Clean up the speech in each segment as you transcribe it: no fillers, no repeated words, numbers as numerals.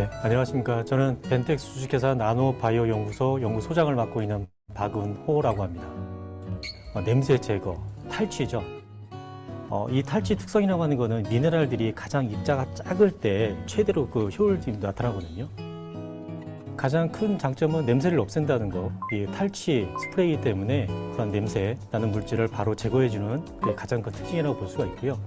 네, 안녕하십니까. 저는 벤텍스 주식회사 나노바이오 연구소 연구소장을 맡고 있는 박은호라고 합니다. 냄새 제거, 탈취죠. 이 탈취 특성이라고 하는 거는 미네랄들이 가장 입자가 작을 때 최대로 그 효율이 나타나거든요. 가장 큰 장점은 냄새를 없앤다는 거. 이 탈취 스프레이 때문에 그런 냄새 나는 물질을 바로 제거해주는 게 가장 큰 특징이라고 볼 수가 있고요.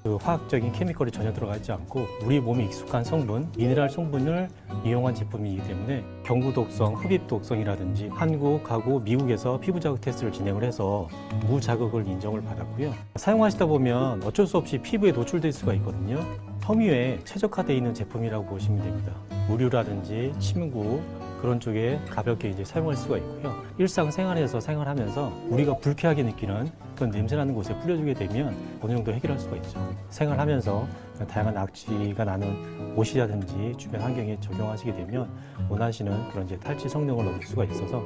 그 화학적인 케미컬이 전혀 들어가지 않고 우리 몸에 익숙한 성분, 미네랄 성분을 이용한 제품이기 때문에 경구 독성, 흡입 독성이라든지 한국, 가구, 미국에서 피부 자극 테스트를 진행을 해서 무자극을 인정을 받았고요. 사용하시다 보면 어쩔 수 없이 피부에 노출될 수가 있거든요. 섬유에 최적화되어 있는 제품이라고 보시면 됩니다. 의류라든지 침구 그런 쪽에 가볍게 이제 사용할 수가 있고요. 일상생활에서 생활하면서 우리가 불쾌하게 느끼는 그런 냄새나는 곳에 뿌려주게 되면 어느 정도 해결할 수가 있죠. 생활하면서 다양한 악취가 나는 옷이라든지 주변 환경에 적용하시게 되면 원하시는 그런 이제 탈취 성능을 얻을 수가 있어서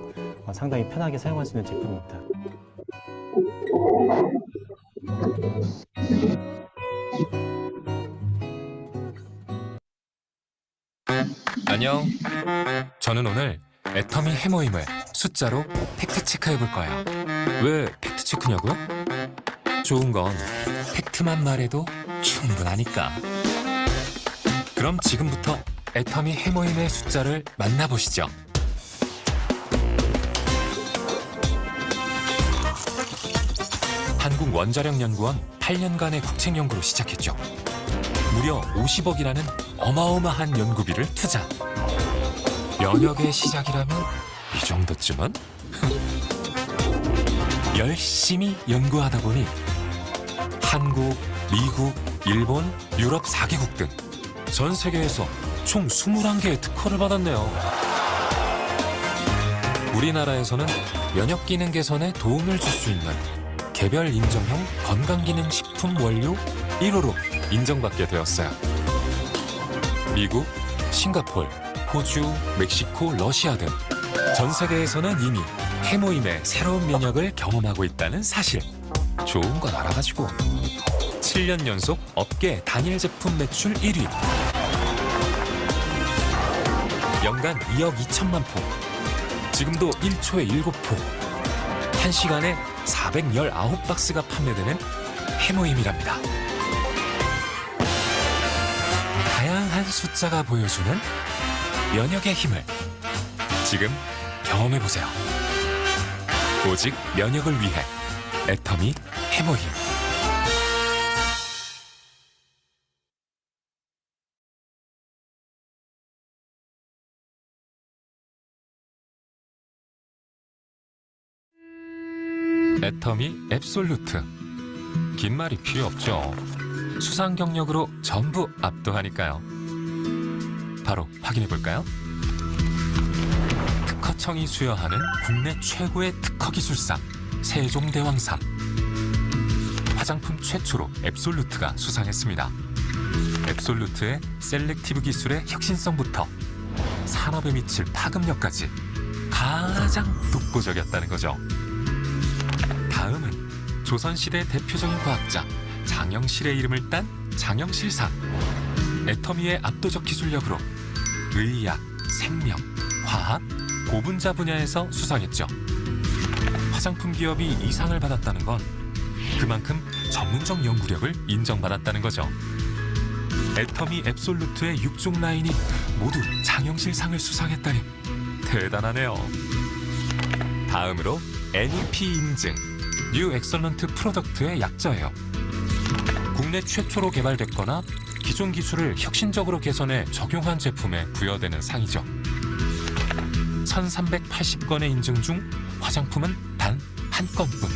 상당히 편하게 사용할 수 있는 제품입니다. 안녕. 저는 오늘 애터미 해모임을 숫자로 팩트 체크해 볼 거예요. 왜 팩트 체크냐고요? 좋은 건 팩트만 말해도 충분하니까. 그럼 지금부터 애터미 해모임의 숫자를 만나보시죠. 한국원자력연구원 8년간의 국책 연구로 시작했죠. 무려 50억이라는 어마어마한 연구비를 투자. 면역의 시작이라면 이 정도쯤은? 열심히 연구하다 보니 한국, 미국, 일본, 유럽 4개국 등 전 세계에서 총 21개의 특허를 받았네요. 우리나라에서는 면역 기능 개선에 도움을 줄 수 있는 개별 인정형 건강기능식품 원료 1호로 인정받게 되었어요. 미국, 싱가폴, 호주, 멕시코, 러시아 등 전 세계에서는 이미 해모임의 새로운 면역을 경험하고 있다는 사실. 좋은 건 알아가지고 7년 연속 업계 단일 제품 매출 1위, 연간 2억 2천만 포, 지금도 1초에 7포, 1시간에 419박스가 판매되는 해모임이랍니다. 다양한 숫자가 보여주는 면역의 힘을 지금 경험해보세요. 오직 면역을 위해 애터미 해모임. 애터미 앱솔루트. 긴 말이 필요 없죠. 수상 경력으로 전부 압도하니까요. 바로 확인해 볼까요? 특허청이 수여하는 국내 최고의 특허 기술상 세종대왕상. 화장품 최초로 앱솔루트가 수상했습니다. 앱솔루트의 셀렉티브 기술의 혁신성부터 산업에 미칠 파급력까지 가장 독보적이었다는 거죠. 다음은 조선시대 대표적인 과학자 장영실의 이름을 딴 장영실상. 애터미의 압도적 기술력으로 의학, 생명, 화학, 고분자 분야에서 수상했죠. 화장품 기업이 이 상을 받았다는 건 그만큼 전문적 연구력을 인정받았다는 거죠. 애터미 앱솔루트의 6종 라인이 모두 장영실상을 수상했다니 대단하네요. 다음으로 NEP 인증, 뉴 엑설런트 프로덕트의 약자예요. 국내 최초로 개발됐거나 기존 기술을 혁신적으로 개선해 적용한 제품에 부여되는 상이죠. 1380건의 인증 중 화장품은 단 한 건뿐.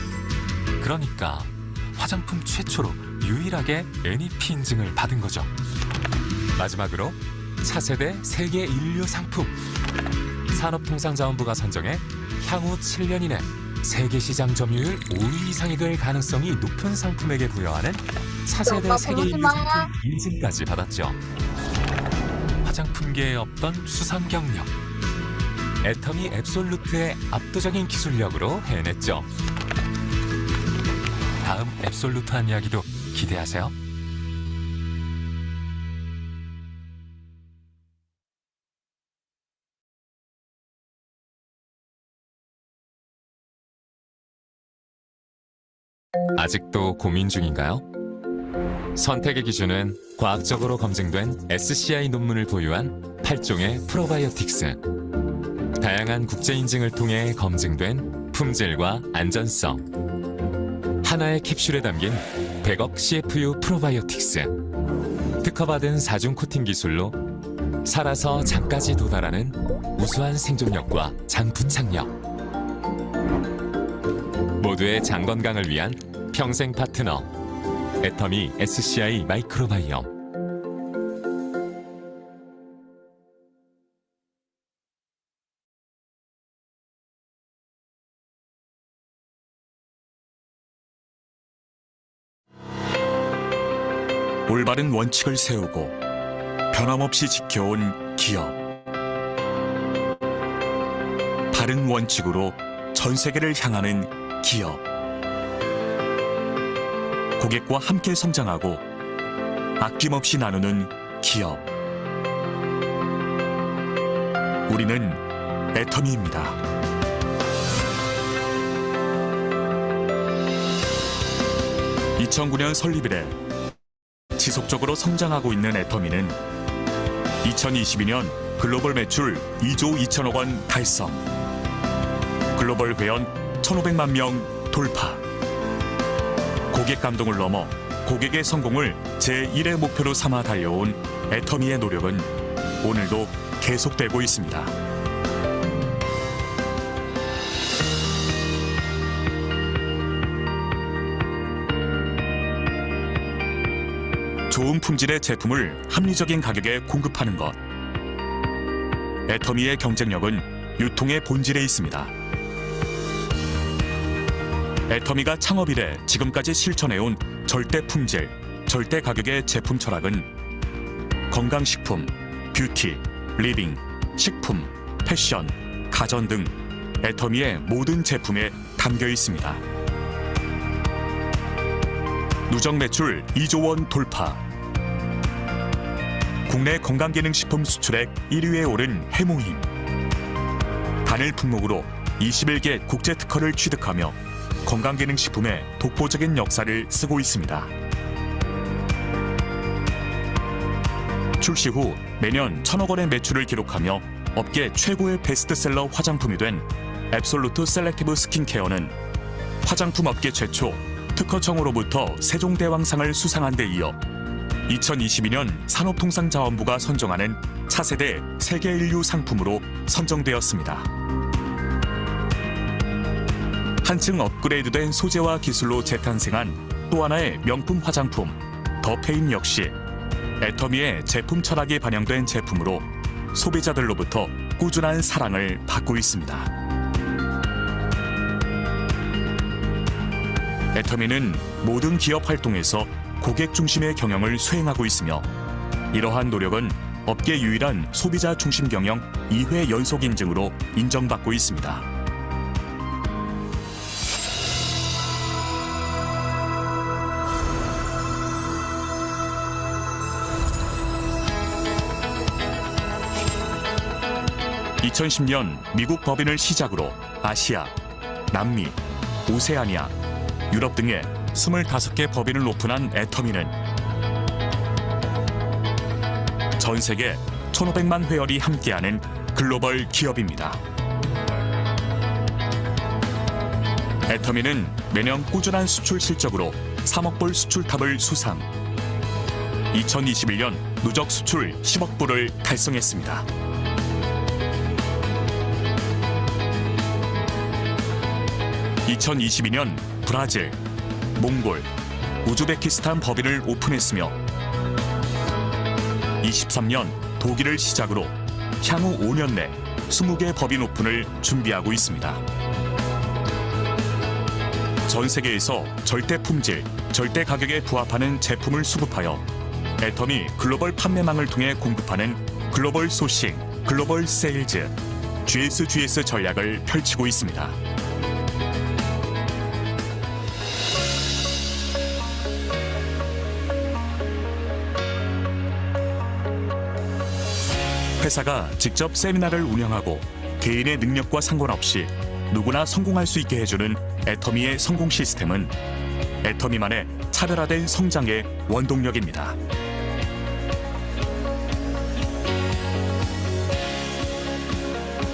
그러니까 화장품 최초로 유일하게 NEP 인증을 받은 거죠. 마지막으로 차세대 세계 인류 상품. 산업통상자원부가 선정해 향후 7년 이내 세계 시장 점유율 5위 이상이 될 가능성이 높은 상품에게 부여하는 차세대 세계 인류 상품 인증까지 받았죠. 화장품계에 없던 수상 경력. 애터미 앱솔루트의 압도적인 기술력으로 해냈죠. 다음 앱솔루트한 이야기도 기대하세요. 아직도 고민 중인가요? 선택의 기준은 과학적으로 검증된 SCI 논문을 보유한 8종의 프로바이오틱스. 다양한 국제 인증을 통해 검증된 품질과 안전성. 하나의 캡슐에 담긴 100억 CFU 프로바이오틱스. 특허받은 4중 코팅 기술로 살아서 장까지 도달하는 우수한 생존력과 장 부착력. 모두의 장 건강을 위한 평생 파트너. 애터미 SCI 마이크로바이옴. 올바른 원칙을 세우고 변함없이 지켜온 기업. 바른 원칙으로 전 세계를 향하는 기업. 고객과 함께 성장하고 아낌없이 나누는 기업. 우리는 애터미입니다. (2009년) 설립 이래 지속적으로 성장하고 있는 애터미는 2022년 글로벌 매출 2조 2천억 원 달성, 글로벌 회원 1,500만 명 돌파. 고객 감동을 넘어 고객의 성공을 제1의 목표로 삼아 달려온 애터미의 노력은 오늘도 계속되고 있습니다. 좋은 품질의 제품을 합리적인 가격에 공급하는 것. 애터미의 경쟁력은 유통의 본질에 있습니다. 애터미가 창업 이래 지금까지 실천해온 절대 품질, 절대 가격의 제품 철학은 건강식품, 뷰티, 리빙, 식품, 패션, 가전 등 애터미의 모든 제품에 담겨 있습니다. 누적 매출 2조 원 돌파. 국내 건강기능식품 수출액 1위에 오른 해모임. 단일 품목으로 21개 국제 특허를 취득하며 건강기능식품의 독보적인 역사를 쓰고 있습니다. 출시 후 매년 1,000억 원의 매출을 기록하며 업계 최고의 베스트셀러 화장품이 된 앱솔루트 셀렉티브 스킨케어는 화장품 업계 최초 특허청으로부터 세종대왕상을 수상한 데 이어 2022년 산업통상자원부가 선정하는 차세대 세계인류 상품으로 선정되었습니다. 한층 업그레이드된 소재와 기술로 재탄생한 또 하나의 명품 화장품 더페인 역시 애터미의 제품 철학이 반영된 제품으로 소비자들로부터 꾸준한 사랑을 받고 있습니다. 애터미는 모든 기업 활동에서 고객 중심의 경영을 수행하고 있으며 이러한 노력은 업계 유일한 소비자 중심 경영 2회 연속 인증으로 인정받고 있습니다. (2010년) 미국 법인을 시작으로 아시아, 남미, 오세아니아, 유럽 등의 25개 법인을 오픈한 애터미는 전 세계 1,500만 회원이 함께하는 글로벌 기업입니다. 애터미는 매년 꾸준한 수출 실적으로 3억 불 수출탑을 수상, 2021년 누적 수출 10억 불을 달성했습니다. (2022년) 브라질, 몽골, 우즈베키스탄 법인을 오픈했으며 23년 독일을 시작으로 향후 5년 내 20개 법인 오픈을 준비하고 있습니다. 전 세계에서 절대 품질, 절대 가격에 부합하는 제품을 수급하여 애터미 글로벌 판매망을 통해 공급하는 글로벌 소싱, 글로벌 세일즈, GSGS 전략을 펼치고 있습니다. 회사가 직접 세미나를 운영하고 개인의 능력과 상관없이 누구나 성공할 수 있게 해주는 애터미의 성공 시스템은 애터미만의 차별화된 성장의 원동력입니다.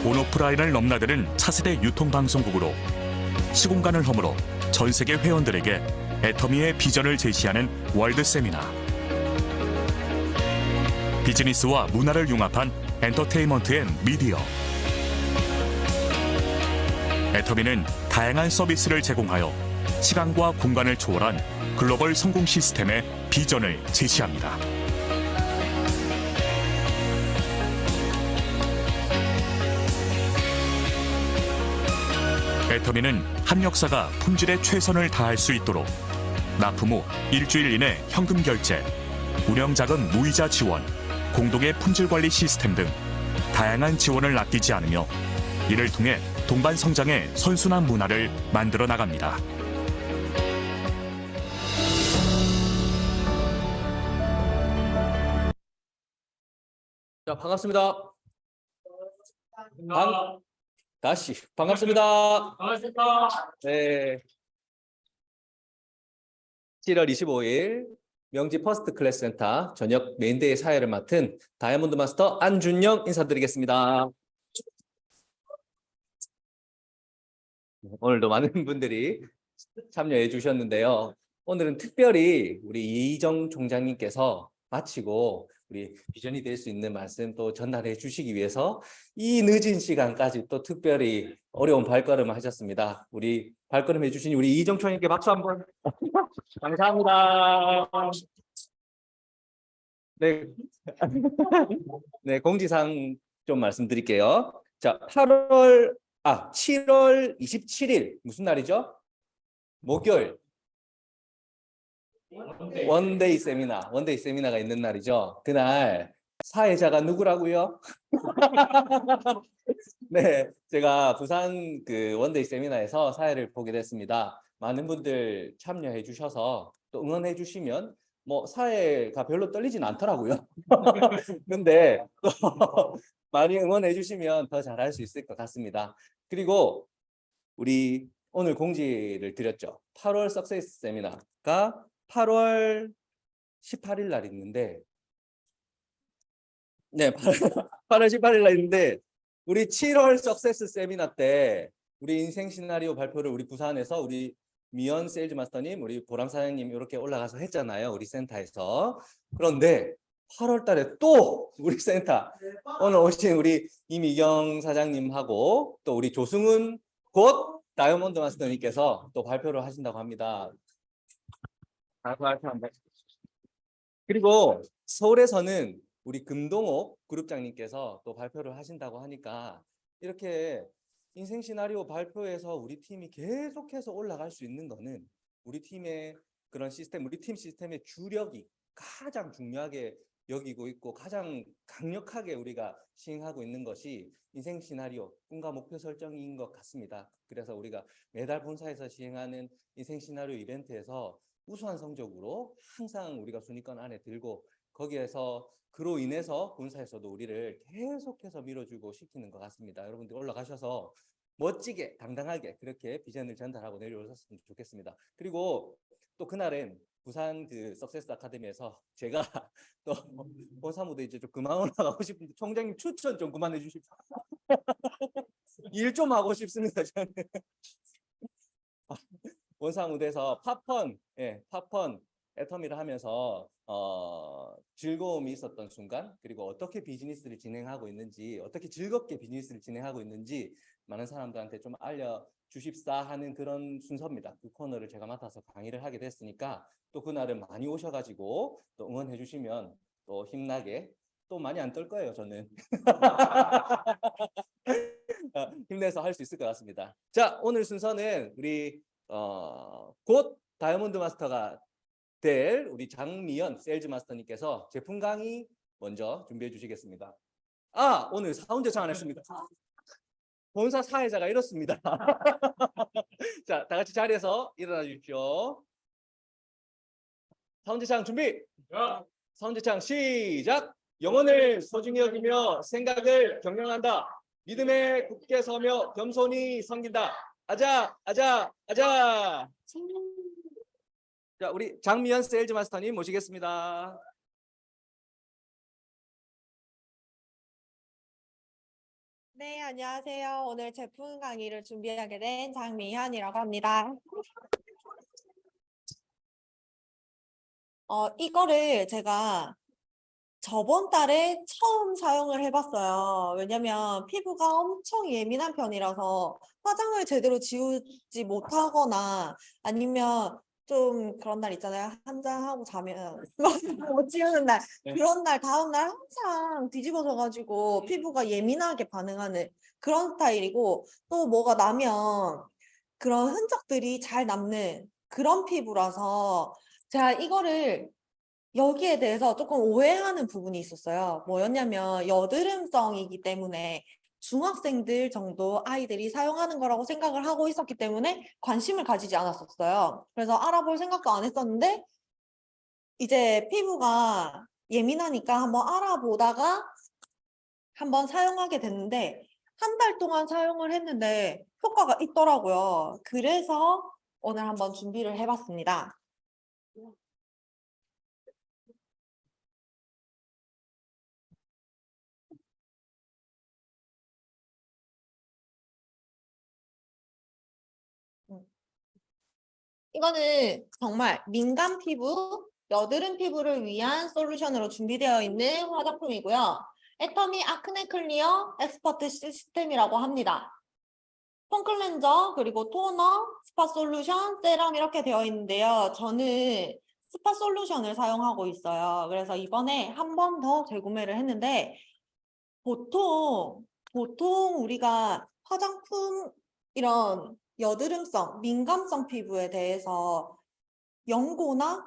온오프라인을 넘나드는 차세대 유통방송국으로 시공간을 허물어 전 세계 회원들에게 애터미의 비전을 제시하는 월드 세미나. 비즈니스와 문화를 융합한 엔터테인먼트 앤 미디어. 애터미는 다양한 서비스를 제공하여 시간과 공간을 초월한 글로벌 성공 시스템의 비전을 제시합니다. 애터미는 한역사가 품질에 최선을 다할 수 있도록 납품 후 일주일 이내 현금 결제, 운영자금 무이자 지원, 공동의 품질 관리 시스템 등 다양한 지원을 아끼지 않으며 이를 통해 동반 성장의 선순환 문화를 만들어 나갑니다. 자, 반갑습니다. 다시 반갑습니다. 반갑습니다. 네. 7월 25일 명지 퍼스트 클래스 센터 저녁 메인데이 사회를 맡은 다이아몬드 마스터 안준영 인사드리겠습니다. 오늘도 많은 분들이 참여해 주셨는데요. 오늘은 특별히 우리 이정 총장님께서 마치고 우리 비전이 될 수 있는 말씀 또 전달해 주시기 위해서 이 늦은 시간까지 또 특별히 어려운 발걸음을 하셨습니다. 우리 발걸음 해주신 우리 이정 총장님께 박수 한번. 감사합니다. 네. 네, 공지사항 좀 말씀드릴게요. 자, 7월 27일 무슨 날이죠? 목요일. 원데이 세미나가 있는 날이죠. 그날 사회자가 누구라고요? 네, 제가 부산 그 원데이 세미나에서 사회를 보게 됐습니다. 많은 분들 참여해 주셔서 또 응원해 주시면 뭐 사회가 별로 떨리진 않더라고요. 근데 또 많이 응원해 주시면 더 잘할 수 있을 것 같습니다. 그리고 우리 오늘 공지를 드렸죠. 8월 석세스 세미나가 8월 18일 날 있는데, 네, 8월 18일 날 있는데, 우리 7월 석세스 세미나 때 우리 인생 시나리오 발표를 우리 부산에서 우리 미연 세일즈 마스터님, 우리 보람 사장님 이렇게 올라가서 했잖아요. 우리 센터에서. 그런데 8월 달에 또 우리 센터 오늘 오신 우리 이미경 사장님하고 또 우리 조승훈 곧 다이아몬드 마스터님께서 또 발표를 하신다고 합니다. 그리고 서울에서는 우리 금동옥 그룹장님께서 또 발표를 하신다고 하니까 이렇게 인생 시나리오 발표에서 우리 팀이 계속해서 올라갈 수 있는 거는 우리 팀의 그런 시스템, 우리 팀 시스템의 주력이 가장 중요하게 여기고 있고 가장 강력하게 우리가 시행하고 있는 것이 인생 시나리오, 꿈과 목표 설정인 것 같습니다. 그래서 우리가 매달 본사에서 시행하는 인생 시나리오 이벤트에서 우수한 성적으로 항상 우리가 순위권 안에 들고 거기에서 그로 인해서 본사에서도 우리를 계속해서 밀어주고 시키는 것 같습니다. 여러분들 올라가셔서 멋지게 당당하게 그렇게 비전을 전달하고 내려오셨으면 좋겠습니다. 그리고 또 그날은 부산 그 석세스 아카데미에서 제가 또 본사 무대 이제 좀 그만 올라가고 싶은데 총장님 추천 좀 그만해 주십시오. 일 좀 하고 싶습니다. 저는. 본사 무대에서 팝펀 애터미를 하면서 즐거움이 있었던 순간, 그리고 어떻게 비즈니스를 진행하고 있는지, 어떻게 즐겁게 비즈니스를 진행하고 있는지 많은 사람들한테 좀 알려주십사 하는 그런 순서입니다. 그 코너를 제가 맡아서 강의를 하게 됐으니까 또 그날은 많이 오셔가지고 또 응원해 주시면 또 힘나게, 또 많이 안 떨 거예요 저는. 힘내서 할 수 있을 것 같습니다. 자, 오늘 순서는 우리 곧 다이아몬드 마스터가 될 우리 장미연 세일즈 마스터님께서 제품 강의 먼저 준비해 주시겠습니다. 오늘 사운드 안 했습니다. 본사 사회자가 이렇습니다. 자, 다 같이 자리에서 일어나 주십시오. 사운드창 준비. 사운드창 시작. 영혼을 소중히 여기며 생각을 경영한다. 믿음에 굳게 서며 겸손히 섬긴다. 아자. 자, 우리 장미연 세일즈 마스터님 모시겠습니다. 네, 안녕하세요. 오늘 제품 강의를 준비하게 된 장미현이라고 합니다. 이거를 제가 저번 달에 처음 사용을 해봤어요. 왜냐면 피부가 엄청 예민한 편이라서 화장을 제대로 지우지 못하거나 아니면 좀 그런 날 있잖아요. 한잔하고 자면 못 지우는 날. 네. 그런 날 다음 날 항상 뒤집어져 가지고 피부가 예민하게 반응하는 그런 스타일이고 또 뭐가 나면 그런 흔적들이 잘 남는 그런 피부라서 제가 이거를 여기에 대해서 조금 오해하는 부분이 있었어요. 뭐였냐면 여드름성이기 때문에 중학생들 정도 아이들이 사용하는 거라고 생각을 하고 있었기 때문에 관심을 가지지 않았었어요. 그래서 알아볼 생각도 안 했었는데 이제 피부가 예민하니까 한번 알아보다가 한번 사용하게 됐는데 한 달 동안 사용을 했는데 효과가 있더라고요. 그래서 오늘 한번 준비를 해봤습니다. 이거는 정말 민감 피부, 여드름 피부를 위한 솔루션으로 준비되어 있는 화장품이고요. 애터미 아크네 클리어 엑스퍼트 시스템이라고 합니다. 폼 클렌저, 그리고 토너, 스파 솔루션, 세럼 이렇게 되어 있는데요. 저는 스파 솔루션을 사용하고 있어요. 그래서 이번에 한 번 더 재구매를 했는데 보통 우리가 화장품 이런 여드름성, 민감성 피부에 대해서 연고나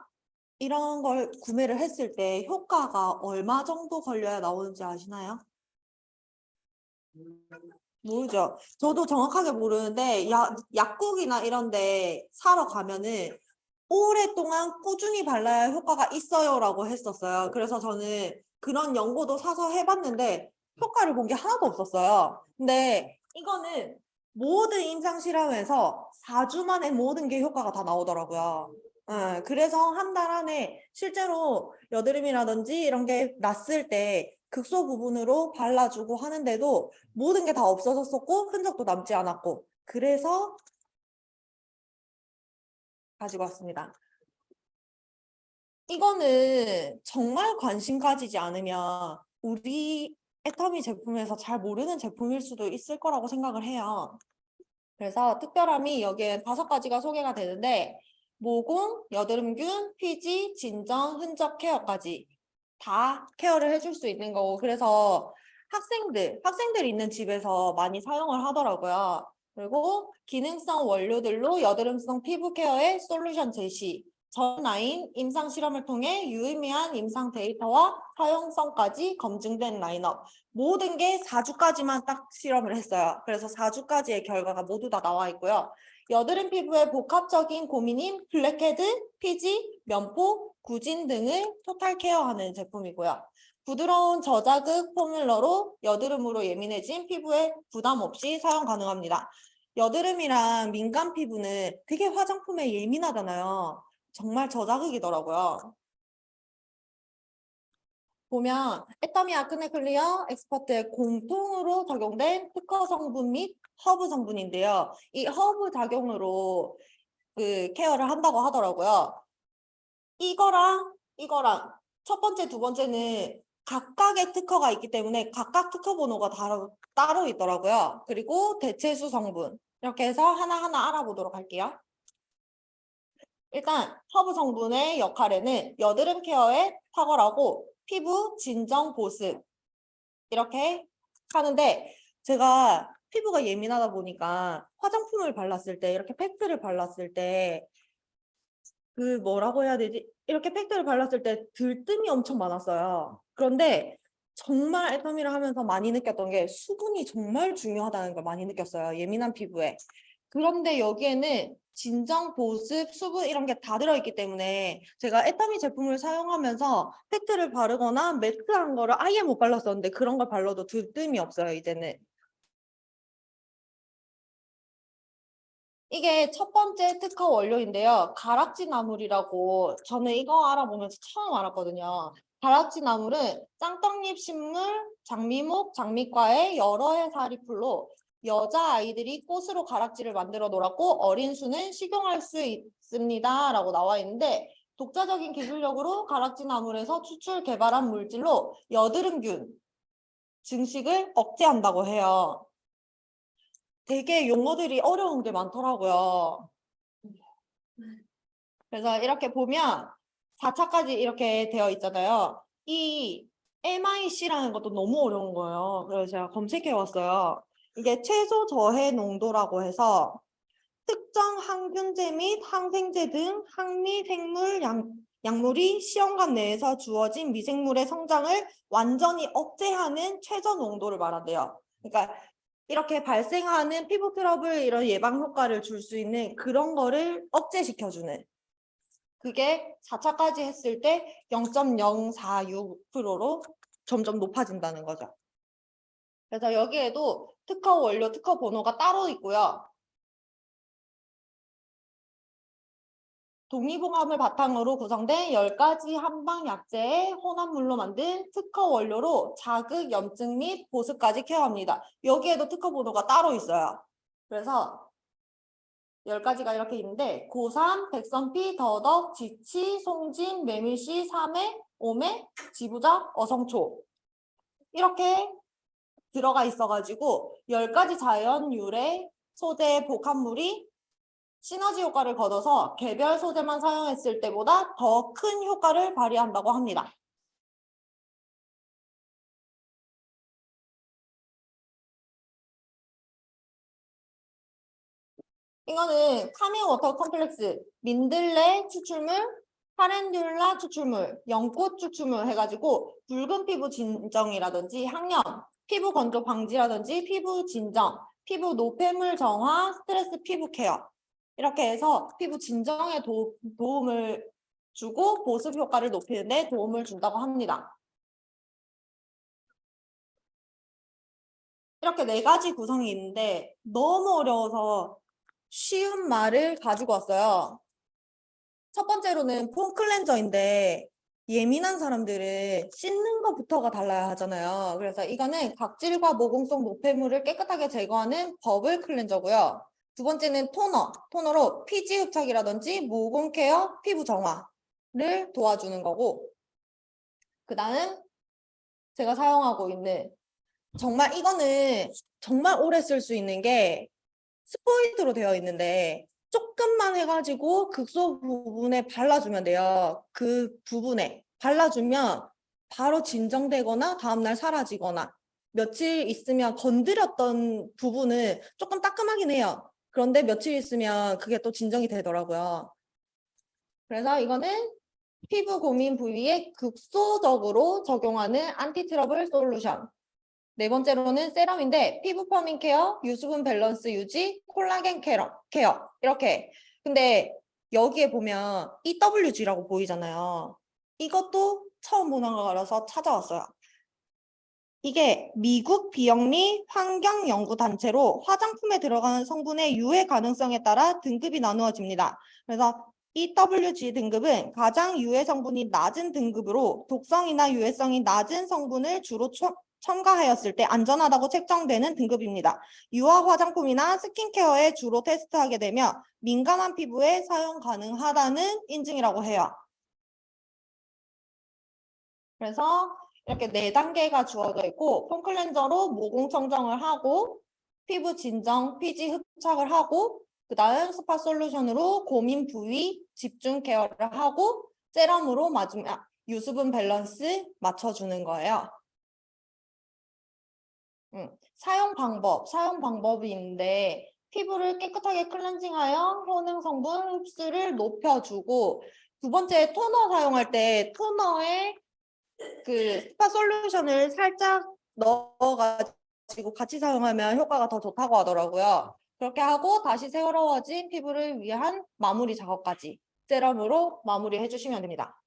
이런 걸 구매를 했을 때 효과가 얼마 정도 걸려야 나오는지 아시나요? 모르죠. 저도 정확하게 모르는데 약국이나 이런 데 사러 가면은 오랫동안 꾸준히 발라야 효과가 있어요라고 했었어요. 그래서 저는 그런 연고도 사서 해봤는데 효과를 본 게 하나도 없었어요. 근데 이거는 모든 임상 실험에서 4주 만에 모든 게 효과가 다 나오더라고요. 그래서 한 달 안에 실제로 여드름이라든지 이런 게 났을 때 극소 부분으로 발라주고 하는데도 모든 게 다 없어졌었고 흔적도 남지 않았고 그래서 가지고 왔습니다. 이거는 정말 관심 가지지 않으면 우리 애터미 제품에서 잘 모르는 제품일 수도 있을 거라고 생각을 해요. 그래서 특별함이 여기에 5가지가 소개가 되는데 모공, 여드름균, 피지, 진정, 흔적 케어까지 다 케어를 해줄 수 있는 거고 그래서 학생들 있는 집에서 많이 사용을 하더라고요. 그리고 기능성 원료들로 여드름성 피부 케어의 솔루션 제시, 전 라인 임상 실험을 통해 유의미한 임상 데이터와 사용성까지 검증된 라인업. 모든 게 4주까지만 딱 실험을 했어요. 그래서 4주까지의 결과가 모두 다 나와 있고요. 여드름 피부의 복합적인 고민인 블랙헤드, 피지, 면포, 구진 등을 토탈 케어하는 제품이고요. 부드러운 저자극 포뮬러로 여드름으로 예민해진 피부에 부담 없이 사용 가능합니다. 여드름이랑 민감 피부는 되게 화장품에 예민하잖아요. 정말 저자극이더라고요. 보면 애터미 아크네 클리어 엑스퍼트의 공통으로 적용된 특허 성분 및 허브 성분인데요. 이 허브 작용으로 그 케어를 한다고 하더라고요. 이거랑 첫 번째, 두 번째는 각각의 특허가 있기 때문에 각각 특허 번호가 따로 있더라고요. 그리고 대체수 성분 이렇게 해서 하나하나 알아보도록 할게요. 일단 허브 성분의 역할에는 여드름 케어에 탁월하고 피부 진정 보습 이렇게 하는데 제가 피부가 예민하다 보니까 화장품을 발랐을 때 이렇게 팩트를 발랐을 때 그 뭐라고 해야 되지? 이렇게 팩트를 발랐을 때 들뜸이 엄청 많았어요. 그런데 정말 애터미를 하면서 많이 느꼈던 게 수분이 정말 중요하다는 걸 많이 느꼈어요. 예민한 피부에. 그런데 여기에는 진정, 보습, 수분 이런 게 다 들어있기 때문에 제가 애터미 제품을 사용하면서 팩트를 바르거나 매트한 거를 아예 못 발랐었는데 그런 걸 발라도 들뜸이 없어요, 이제는. 이게 첫 번째 특허 원료인데요. 가락지 나물이라고 저는 이거 알아보면서 처음 알았거든요. 가락지 나물은 짱떡잎 식물, 장미목, 장미과의 여러 해 사리풀로 여자아이들이 꽃으로 가락지를 만들어 놀았고 어린 수는 식용할 수 있습니다. 라고 나와 있는데 독자적인 기술력으로 가락지 나물에서 추출 개발한 물질로 여드름균 증식을 억제한다고 해요. 되게 용어들이 어려운 게 많더라고요. 그래서 이렇게 보면 4차까지 이렇게 되어 있잖아요. 이 MIC라는 것도 너무 어려운 거예요. 그래서 제가 검색해 왔어요. 이게 최소 저해 농도라고 해서 특정 항균제 및 항생제 등 항미 생물 약물이 시험관 내에서 주어진 미생물의 성장을 완전히 억제하는 최저 농도를 말한대요. 그러니까 이렇게 발생하는 피부 트러블 이런 예방 효과를 줄 수 있는 그런 거를 억제시켜주는 그게 4차까지 했을 때 0.046%로 점점 높아진다는 거죠. 그래서 여기에도 특허 원료, 특허 번호가 따로 있고요. 독립봉합을 바탕으로 구성된 10가지 한방 약재의 혼합물로 만든 특허 원료로 자극, 염증 및 보습까지 케어합니다. 여기에도 특허 번호가 따로 있어요. 그래서 10가지가 이렇게 있는데 고삼, 백선피, 더덕, 지치, 송진, 메밀씨, 삼해, 오메, 지부자, 어성초 이렇게 들어가 있어가지고 10가지 자연 유래 소재 복합물이 시너지 효과를 거둬서 개별 소재만 사용했을 때보다 더 큰 효과를 발휘한다고 합니다. 이거는 카밍 워터 컴플렉스, 민들레 추출물, 카렌듈라 추출물, 연꽃 추출물 해가지고 붉은 피부 진정이라든지 항염, 피부 건조 방지라든지 피부 진정, 피부 노폐물 정화, 스트레스 피부 케어 이렇게 해서 피부 진정에 도움을 주고 보습 효과를 높이는 데 도움을 준다고 합니다. 이렇게 4가지 구성이 있는데 너무 어려워서 쉬운 말을 가지고 왔어요. 첫 번째로는 폼 클렌저인데 예민한 사람들은 씻는 것부터가 달라야 하잖아요. 그래서 이거는 각질과 모공성 노폐물을 깨끗하게 제거하는 버블 클렌저고요. 두 번째는 토너로 피지 흡착이라든지 모공 케어, 피부 정화를 도와주는 거고 그 다음 제가 사용하고 있는 정말 이거는 정말 오래 쓸 수 있는 게 스포이트로 되어 있는데 조금만 해가지고 극소 부분에 발라주면 돼요. 그 부분에 발라주면 바로 진정되거나 다음날 사라지거나 며칠 있으면 건드렸던 부분은 조금 따끔하긴 해요. 그런데 며칠 있으면 그게 또 진정이 되더라고요. 그래서 이거는 피부 고민 부위에 극소적으로 적용하는 안티트러블 솔루션. 네 번째로는 세럼인데 피부 펌밍 케어, 유수분 밸런스 유지, 콜라겐 케어 이렇게. 근데 여기에 보면 EWG라고 보이잖아요. 이것도 처음 보는 거라서 찾아왔어요. 이게 미국 비영리 환경연구단체로 화장품에 들어가는 성분의 유해 가능성에 따라 등급이 나누어집니다. 그래서 EWG 등급은 가장 유해 성분이 낮은 등급으로 독성이나 유해성이 낮은 성분을 주로 첨가하였을 때 안전하다고 책정되는 등급입니다. 유화 화장품이나 스킨케어에 주로 테스트하게 되며 민감한 피부에 사용 가능하다는 인증이라고 해요. 그래서 이렇게 4단계가 주어져 있고 폼 클렌저로 모공 청정을 하고 피부 진정, 피지 흡착을 하고 그 다음 스파 솔루션으로 고민 부위 집중 케어를 하고 세럼으로 마지막 유수분 밸런스 맞춰주는 거예요. 사용 방법이 있는데 피부를 깨끗하게 클렌징하여 효능 성분 흡수를 높여주고 두 번째 토너 사용할 때 토너에 그 스파 솔루션을 살짝 넣어가지고 같이 사용하면 효과가 더 좋다고 하더라고요. 그렇게 하고 다시 새로워진 피부를 위한 마무리 작업까지 세럼으로 마무리해 주시면 됩니다.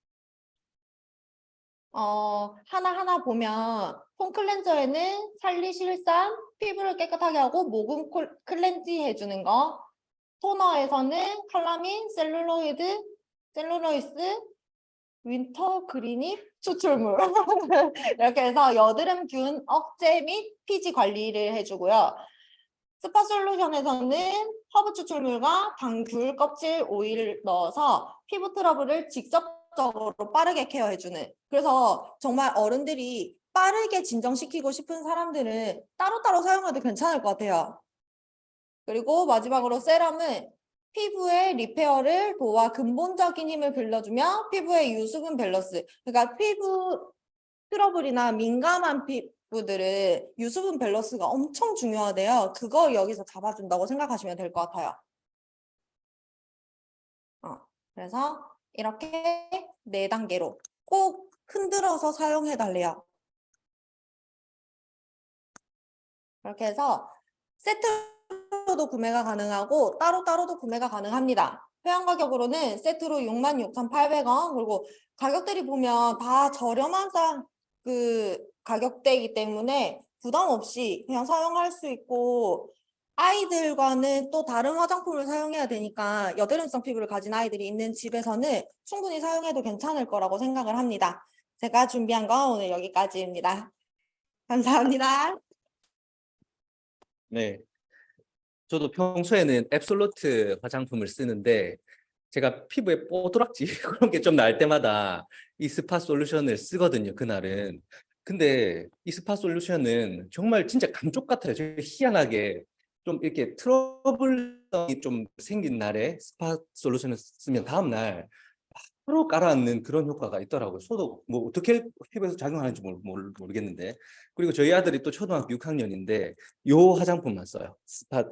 하나하나 보면 폼 클렌저에는 살리실산, 피부를 깨끗하게 하고 모공 클렌징 해주는 거, 토너에서는 칼라민, 셀룰로이스, 윈터 그린잎 추출물 이렇게 해서 여드름균 억제 및 피지 관리를 해주고요. 스파 솔루션에서는 허브 추출물과 당귤 껍질 오일을 넣어서 피부 트러블을 직접적으로 빠르게 케어해주는, 그래서 정말 어른들이 빠르게 진정시키고 싶은 사람들은 따로따로 사용해도 괜찮을 것 같아요. 그리고 마지막으로 세럼은 피부의 리페어를 도와 근본적인 힘을 빌려주며 피부의 유수분 밸런스, 그러니까 피부 트러블이나 민감한 피부들은 유수분 밸런스가 엄청 중요하대요. 그거 여기서 잡아준다고 생각하시면 될 것 같아요. 그래서 이렇게 4단계로 꼭 흔들어서 사용해달래요. 그렇게 해서 세트로도 구매가 가능하고 따로따로도 구매가 가능합니다. 회원 가격으로는 세트로 66,800원, 그리고 가격대리 보면 다 저렴한 그 가격대이기 때문에 부담 없이 그냥 사용할 수 있고, 아이들과는 또 다른 화장품을 사용해야 되니까 여드름성 피부를 가진 아이들이 있는 집에서는 충분히 사용해도 괜찮을 거라고 생각을 합니다. 제가 준비한 건 오늘 여기까지입니다. 감사합니다. 네. 저도 평소에는 앱솔루트 화장품을 쓰는데 제가 피부에 뽀드락지 그런 게 좀 날 때마다 이 스파 솔루션을 쓰거든요, 그날은. 근데 이 스파 솔루션은 정말 진짜 감쪽 같아요. 되게 희한하게 좀 이렇게 트러블이 좀 생긴 날에 스파 솔루션을 쓰면 다음날 바로 가라앉는 그런 효과가 있더라고요. 저도 뭐 어떻게 피부에서 작용하는지 모르겠는데. 그리고 저희 아들이 또 초등학교 6학년인데 요 화장품만 써요.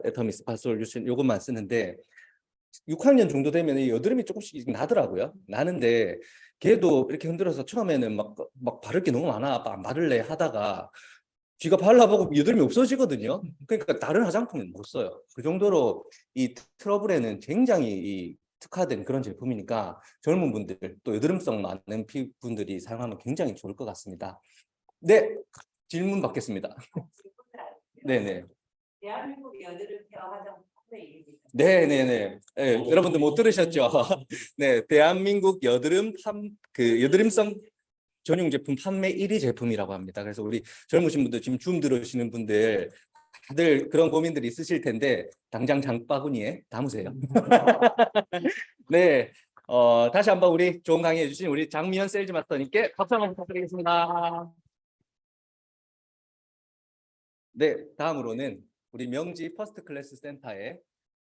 애터미 스파 솔루션 요것만 쓰는데 6학년 정도 되면 이 여드름이 조금씩 나더라고요. 나는데 걔도 이렇게 흔들어서 처음에는 막 바를 게 너무 많아. 안 바를래 하다가 쥐가 발라보고 여드름이 없어지거든요. 그러니까 다른 화장품은 못 써요. 그 정도로 이 트러블에는 굉장히 이 특화된 그런 제품이니까 젊은 분들 또 여드름성 많은 피부분들이 사용하면 굉장히 좋을 것 같습니다. 네, 질문 받겠습니다. 네네. 대한민국 여드름 케어 화장품 판매입니다. 네네네. 네, 여러분들 못 들으셨죠? 네, 대한민국 여드름성 전용 제품 판매 1위 제품이라고 합니다. 그래서 우리 젊으신 분들 지금 줌 들으시는 분들 다들 그런 고민들이 있으실 텐데 당장 장바구니에 담으세요. 네, 다시 한번 우리 좋은 강의해 주신 우리 장미연 세일즈 마스터님께 박수 한번 부탁드리겠습니다. 네, 다음으로는 우리 명지 퍼스트 클래스 센터에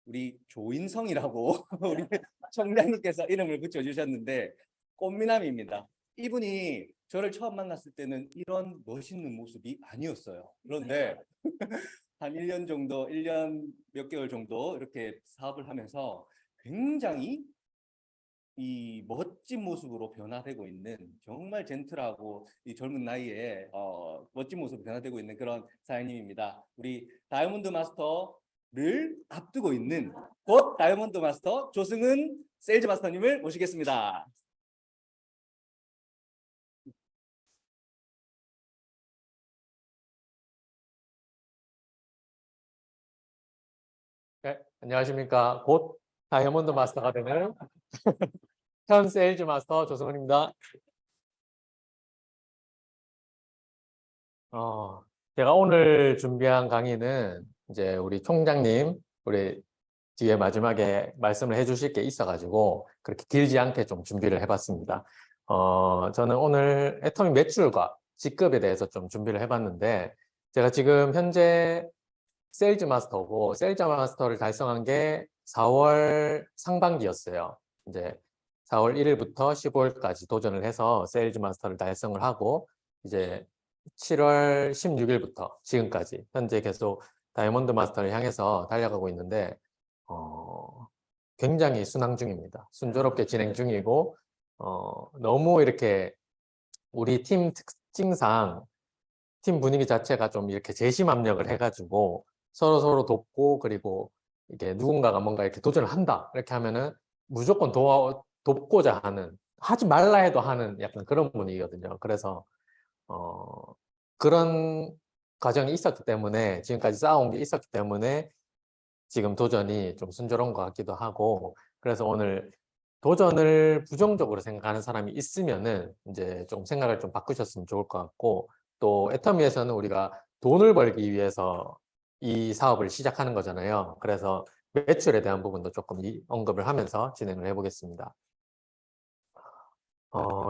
우리 조인성이라고 우리 청장님께서 이름을 붙여주셨는데 꽃미남입니다. 이분이 저를 처음 만났을 때는 이런 멋있는 모습이 아니었어요. 그런데 한 1년 정도, 1년 몇 개월 정도 이렇게 사업을 하면서 굉장히 이 멋진 모습으로 변화되고 있는, 정말 젠틀하고 이 젊은 나이에 멋진 모습으로 변화되고 있는 그런 사장님입니다. 우리 다이아몬드 마스터를 앞두고 있는 곧 다이아몬드 마스터 조승은 세일즈 마스터님을 모시겠습니다. 네, 안녕하십니까. 곧 다이아몬드 마스터가 되는 현 세일즈 마스터 조승훈입니다. 제가 오늘 준비한 강의는 이제 우리 총장님, 우리 뒤에 마지막에 말씀을 해주실 게 있어가지고 그렇게 길지 않게 좀 준비를 해봤습니다. 저는 오늘 애터미 매출과 직급에 대해서 좀 준비를 해봤는데, 제가 지금 현재 세일즈 마스터고, 세일즈 마스터를 달성한 게 4월 상반기였어요. 이제 4월 1일부터 15일까지 도전을 해서 세일즈 마스터를 달성을 하고, 이제 7월 16일부터 지금까지 현재 계속 다이아몬드 마스터를 향해서 달려가고 있는데, 굉장히 순항 중입니다. 순조롭게 진행 중이고, 너무 이렇게 우리 팀 특징상 팀 분위기 자체가 좀 이렇게 재심압력을 해가지고 서로 돕고, 그리고 이게 누군가가 뭔가 이렇게 도전을 한다 이렇게 하면은 무조건 돕고자 하는, 하지 말라 해도 하는 약간 그런 분위기거든요. 그래서 그런 과정이 있었기 때문에, 지금까지 쌓아온 게 있었기 때문에 지금 도전이 좀 순조로운 것 같기도 하고, 그래서 오늘 도전을 부정적으로 생각하는 사람이 있으면은 이제 좀 생각을 좀 바꾸셨으면 좋을 것 같고, 또 애터미에서는 우리가 돈을 벌기 위해서 이 사업을 시작하는 거잖아요. 그래서 매출에 대한 부분도 조금 언급을 하면서 진행을 해보겠습니다.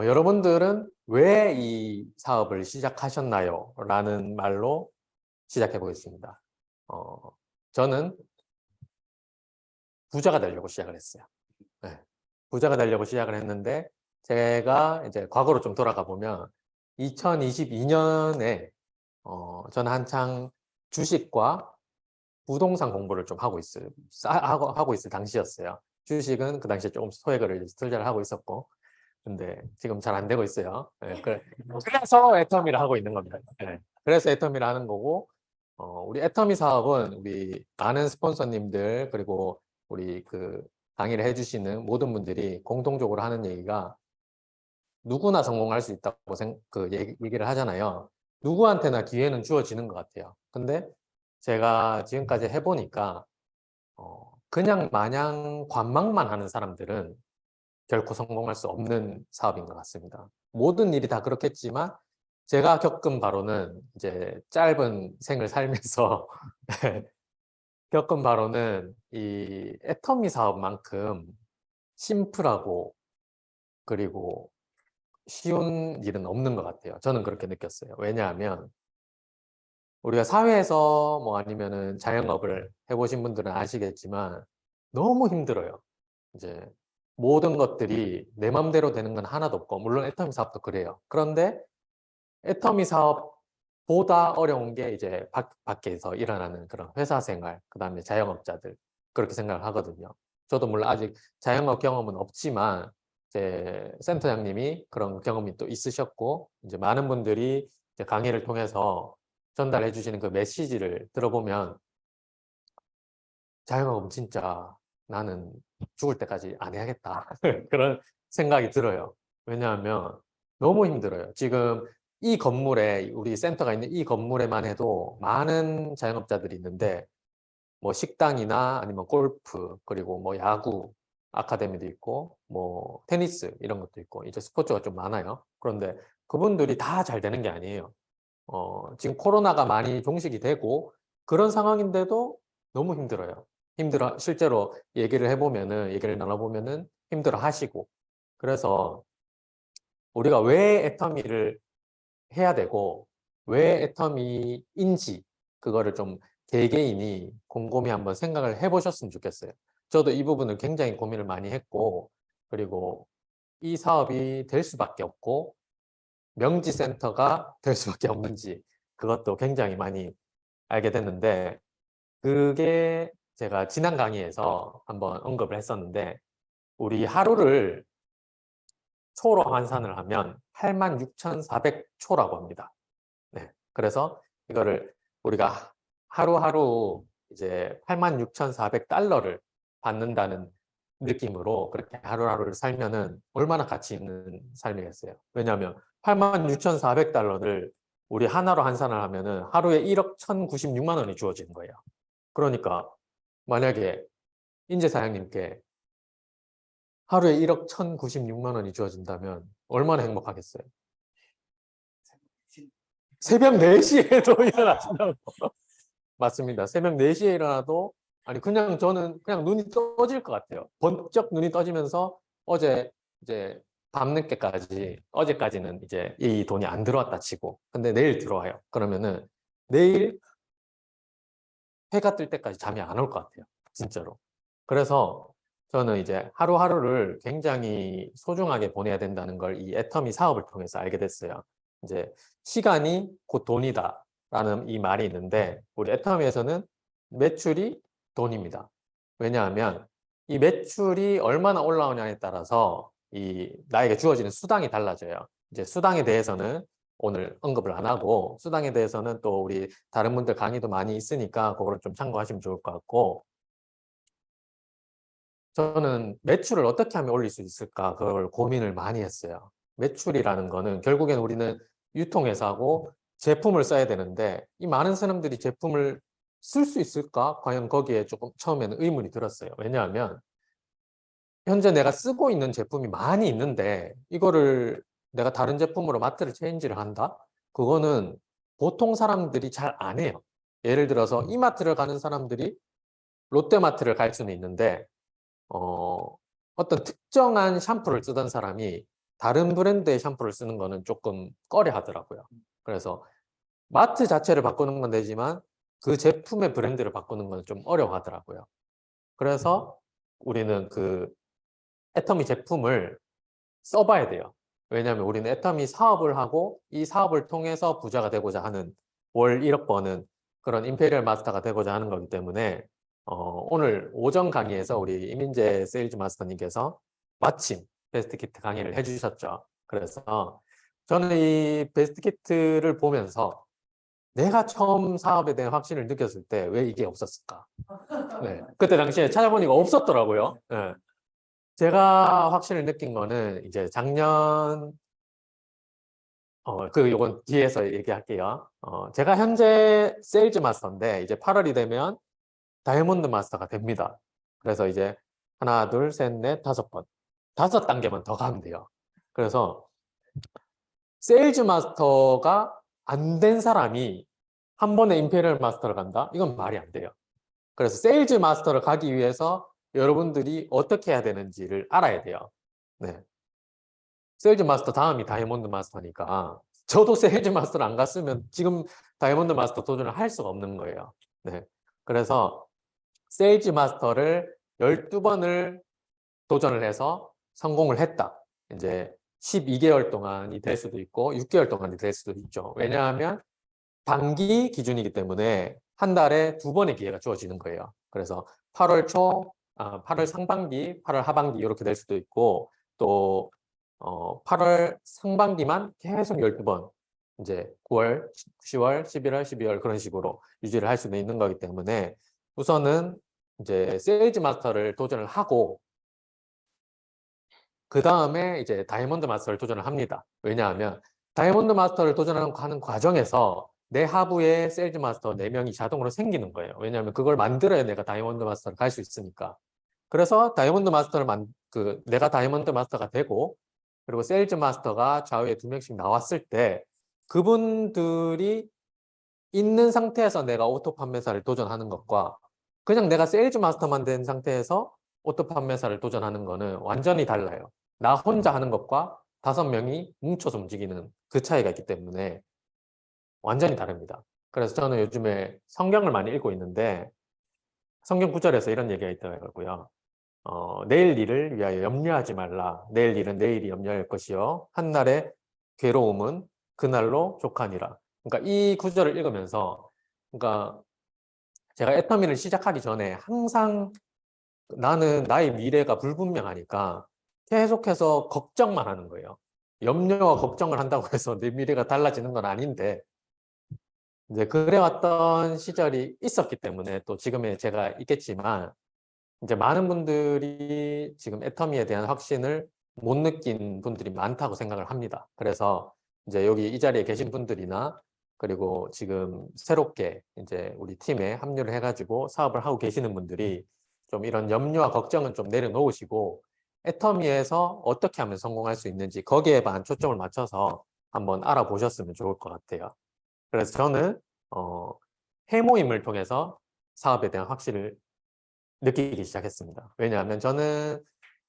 여러분들은 왜 이 사업을 시작하셨나요? 라는 말로 시작해 보겠습니다. 저는 부자가 되려고 시작을 했어요. 네. 부자가 되려고 시작을 했는데, 제가 이제 과거로 좀 돌아가 보면 2022년에 저는 한창 주식과 부동산 공부를 좀 하고 있을 당시였어요. 주식은 그 당시에 조금 소액을 투자를 하고 있었고, 근데 지금 잘 안 되고 있어요. 네, 그래서 애터미를 하고 있는 겁니다. 네, 그래서 애터미를 하는 거고, 우리 애터미 사업은 우리 많은 스폰서님들, 그리고 우리 그 강의를 해주시는 모든 분들이 공통적으로 하는 얘기가, 누구나 성공할 수 있다고 얘기를 하잖아요. 누구한테나 기회는 주어지는 것 같아요. 근데 제가 지금까지 해보니까 그냥 마냥 관망만 하는 사람들은 결코 성공할 수 없는 사업인 것 같습니다. 모든 일이 다 그렇겠지만, 제가 겪은 바로는 이제 짧은 생을 살면서 겪은 바로는 이 애터미 사업만큼 심플하고 그리고 쉬운 일은 없는 것 같아요. 저는 그렇게 느꼈어요. 왜냐하면 우리가 사회에서 뭐 아니면은 자영업을 해보신 분들은 아시겠지만 너무 힘들어요. 이제 모든 것들이 내 맘대로 되는 건 하나도 없고, 물론 애터미 사업도 그래요. 그런데 애터미 사업보다 어려운 게 이제 밖에서 일어나는 그런 회사 생활, 그 다음에 자영업자들, 그렇게 생각을 하거든요. 저도 물론 아직 자영업 경험은 없지만 제 센터장님이 그런 경험이 또 있으셨고, 이제 많은 분들이 이제 강의를 통해서 전달해 주시는 그 메시지를 들어보면, 자영업은 진짜 나는 죽을 때까지 안 해야겠다. 그런 생각이 들어요. 왜냐하면 너무 힘들어요. 지금 이 건물에, 우리 센터가 있는 이 건물에만 해도 많은 자영업자들이 있는데, 뭐 식당이나 아니면 골프, 그리고 뭐 야구 아카데미도 있고, 뭐 테니스 이런 것도 있고, 이제 스포츠가 좀 많아요. 그런데 그분들이 다 잘 되는 게 아니에요. 지금 코로나가 많이 종식이 되고 그런 상황인데도 너무 힘들어요. 실제로 얘기를 나눠보면은 힘들어 하시고. 그래서 우리가 왜 애터미를 해야 되고, 왜 애터미인지, 그거를 좀 개개인이 곰곰이 한번 생각을 해보셨으면 좋겠어요. 저도 이 부분을 굉장히 고민을 많이 했고, 그리고 이 사업이 될 수밖에 없고, 명지센터가 될 수밖에 없는지, 그것도 굉장히 많이 알게 됐는데, 그게 제가 지난 강의에서 한번 언급을 했었는데, 우리 하루를 초로 환산을 하면 86,400초라고 합니다. 네. 그래서 이거를 우리가 하루하루 이제 86,400달러를 받는다는 느낌으로 그렇게 하루하루를 살면은 얼마나 가치 있는 삶이겠어요. 왜냐하면 86,400달러를 우리 하나로 환산을 하면은 하루에 1억 1,096만 원이 주어지는 거예요. 그러니까 만약에 인재 사장님께 하루에 1억 1,096만 원이 주어진다면 얼마나 행복하겠어요. 새벽 4시에도 일어나신다고. 맞습니다. 새벽 4시에 일어나도, 아니 저는 그냥 눈이 떠질 것 같아요. 번쩍 눈이 떠지면서 어제 이제 밤늦게까지, 어제까지는 이제 이 돈이 안 들어왔다 치고, 근데 내일 들어와요. 그러면은 내일 해가 뜰 때까지 잠이 안 올 것 같아요. 진짜로. 그래서 저는 이제 하루하루를 굉장히 소중하게 보내야 된다는 걸 이 애터미 사업을 통해서 알게 됐어요. 이제 시간이 곧 돈이다 라는 이 말이 있는데, 우리 애터미에서는 매출이 돈입니다. 왜냐하면 이 매출이 얼마나 올라오냐에 따라서 나에게 주어지는 수당이 달라져요. 이제 수당에 대해서는 오늘 언급을 안 하고, 수당에 대해서는 또 우리 다른 분들 강의도 많이 있으니까 그거를 좀 참고하시면 좋을 것 같고, 저는 매출을 어떻게 하면 올릴 수 있을까, 그걸 고민을 많이 했어요. 매출이라는 거는 결국엔 우리는 유통회사고 제품을 써야 되는데, 이 많은 사람들이 제품을 쓸 수 있을까? 과연 거기에 조금 처음에는 의문이 들었어요. 왜냐하면 현재 내가 쓰고 있는 제품이 많이 있는데 이거를 내가 다른 제품으로 마트를 체인지를 한다? 그거는 보통 사람들이 잘 안 해요. 예를 들어서 이마트를 가는 사람들이 롯데마트를 갈 수는 있는데 어떤 특정한 샴푸를 쓰던 사람이 다른 브랜드의 샴푸를 쓰는 거는 조금 꺼려 하더라고요. 그래서 마트 자체를 바꾸는 건 되지만 그 제품의 브랜드를 바꾸는 건 좀 어려워하더라고요. 그래서 우리는 그 애터미 제품을 써봐야 돼요. 왜냐하면 우리는 애터미 사업을 하고 이 사업을 통해서 부자가 되고자 하는 월 1억 버는 그런 임페리얼 마스터가 되고자 하는 거기 때문에 오늘 오전 강의에서 우리 이민재 세일즈 마스터님께서 마침 베스트 키트 강의를 해주셨죠. 그래서 저는 이 베스트 키트를 보면서 내가 처음 사업에 대한 확신을 느꼈을 때 왜 이게 없었을까? 네. 그때 당시에 찾아보니까 없었더라고요. 네. 제가 확신을 느낀 거는 이제 작년 요건 뒤에서 얘기할게요. 제가 현재 세일즈 마스터인데 이제 8월이 되면 다이아몬드 마스터가 됩니다. 그래서 이제 하나, 둘, 셋, 넷, 5번. 5단계만 더 가면 돼요. 그래서 세일즈 마스터가 안 된 사람이 한 번에 임페리얼 마스터를 간다? 이건 말이 안 돼요. 그래서 세일즈 마스터를 가기 위해서 여러분들이 어떻게 해야 되는지를 알아야 돼요. 네. 세일즈 마스터 다음이 다이아몬드 마스터니까 저도 세일즈 마스터를 안 갔으면 지금 다이아몬드 마스터 도전을 할 수가 없는 거예요. 네. 그래서 세일즈 마스터를 12번을 도전을 해서 성공을 했다. 이제 12개월 동안이 될 수도 있고 6개월 동안이 될 수도 있죠. 왜냐하면 단기 기준이기 때문에 한 달에 2번의 기회가 주어지는 거예요. 그래서 8월 초, 8월 상반기, 8월 하반기 이렇게 될 수도 있고 또 8월 상반기만 계속 12번 이제 9월, 10월, 11월, 12월 그런 식으로 유지를 할 수도 있는 거기 때문에 우선은 이제 세일즈 마스터를 도전을 하고 그 다음에 이제 다이아몬드 마스터를 도전을 합니다. 왜냐하면 다이아몬드 마스터를 도전하는 과정에서 내 하부에 세일즈 마스터 4명이 자동으로 생기는 거예요. 왜냐하면 그걸 만들어야 내가 다이아몬드 마스터를 갈 수 있으니까. 그래서 다이아몬드 마스터를 내가 다이아몬드 마스터가 되고 그리고 세일즈 마스터가 좌우에 2명씩 나왔을 때 그분들이 있는 상태에서 내가 오토 판매사를 도전하는 것과 그냥 내가 세일즈 마스터만 된 상태에서 오토 판매사를 도전하는 거는 완전히 달라요. 나 혼자 하는 것과 5명이 뭉쳐서 움직이는 그 차이가 있기 때문에 완전히 다릅니다. 그래서 저는 요즘에 성경을 많이 읽고 있는데 성경 구절에서 이런 얘기가 있더라고요. 내일 일을 위하여 염려하지 말라. 내일 일은 내일이 염려할 것이요. 한날의 괴로움은 그날로 족하니라. 그러니까 이 구절을 읽으면서 그러니까 제가 애터미를 시작하기 전에 항상 나는 나의 미래가 불분명하니까 계속해서 걱정만 하는 거예요. 염려와 걱정을 한다고 해서 내 미래가 달라지는 건 아닌데 이제 그래왔던 시절이 있었기 때문에 또 지금의 제가 있겠지만 이제 많은 분들이 지금 애터미에 대한 확신을 못 느낀 분들이 많다고 생각을 합니다. 그래서 이제 여기 이 자리에 계신 분들이나 그리고 지금 새롭게 이제 우리 팀에 합류를 해가지고 사업을 하고 계시는 분들이 좀 이런 염려와 걱정은 좀 내려놓으시고 애터미에서 어떻게 하면 성공할 수 있는지 거기에만 초점을 맞춰서 한번 알아보셨으면 좋을 것 같아요. 그래서 저는 해모임을 통해서 사업에 대한 확신을 느끼기 시작했습니다. 왜냐하면 저는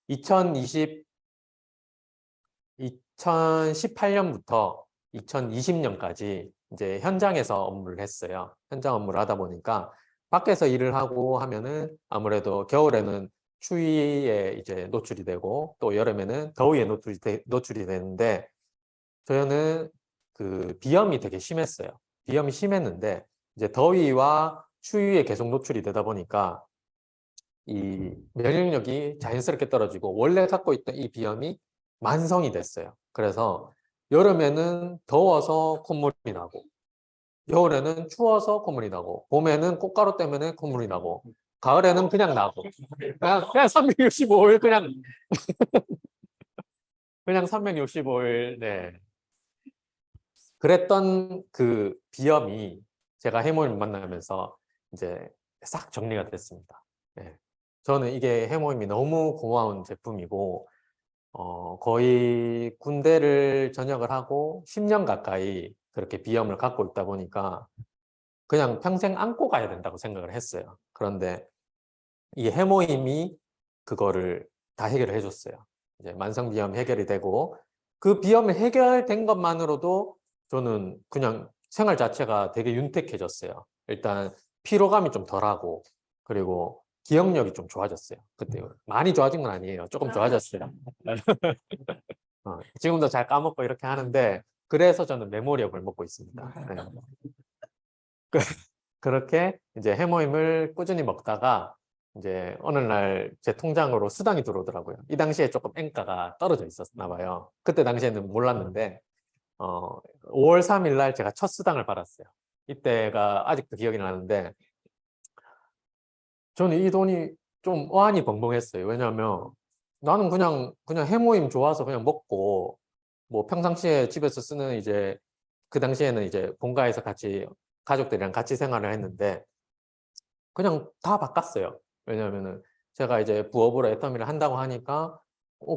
2018년부터 2020년까지 이제 현장에서 업무를 했어요. 현장 업무를 하다 보니까 밖에서 일을 하고 하면은 아무래도 겨울에는 추위에 이제 노출이 되고 또 여름에는 더위에 노출이 되는데 저는 그 비염이 되게 심했어요. 비염이 심했는데 이제 더위와 추위에 계속 노출이 되다 보니까 이 면역력이 자연스럽게 떨어지고 원래 갖고 있던 이 비염이 만성이 됐어요. 그래서 여름에는 더워서 콧물이 나고 겨울에는 추워서 콧물이 나고 봄에는 꽃가루 때문에 콧물이 나고 가을에는 그냥 나고 그냥 365일 그냥 365일 네. 그랬던 그 비염이 제가 해모임을 만나면서 이제 싹 정리가 됐습니다. 예. 저는 이게 해모임이 너무 고마운 제품이고, 거의 군대를 전역을 하고 10년 가까이 그렇게 비염을 갖고 있다 보니까 그냥 평생 안고 가야 된다고 생각을 했어요. 그런데 이 해모임이 그거를 다 해결을 해줬어요. 이제 만성 비염 해결이 되고, 그 비염이 해결된 것만으로도 저는 그냥 생활 자체가 되게 윤택해졌어요. 일단 피로감이 좀 덜하고, 그리고 기억력이 좀 좋아졌어요. 그때 많이 좋아진 건 아니에요. 조금 좋아졌어요. 지금도 잘 까먹고 이렇게 하는데, 그래서 저는 메모리업을 먹고 있습니다. 네. 그렇게 이제 해모임을 꾸준히 먹다가 이제 어느 날 제 통장으로 수당이 들어오더라고요. 이 당시에 조금 엔가가 떨어져 있었나 봐요. 그때 당시에는 몰랐는데 5월 3일 날 제가 첫 수당을 받았어요. 이때가 아직도 기억이 나는데 저는 이 돈이 좀 어안이 벙벙했어요. 왜냐하면 나는 그냥 해모임 좋아서 그냥 먹고, 뭐 평상시에 집에서 쓰는 이제 그 당시에는 이제 본가에서 같이 가족들이랑 같이 생활을 했는데 그냥 다 바꿨어요. 왜냐하면은 제가 이제 부업으로 애터미를 한다고 하니까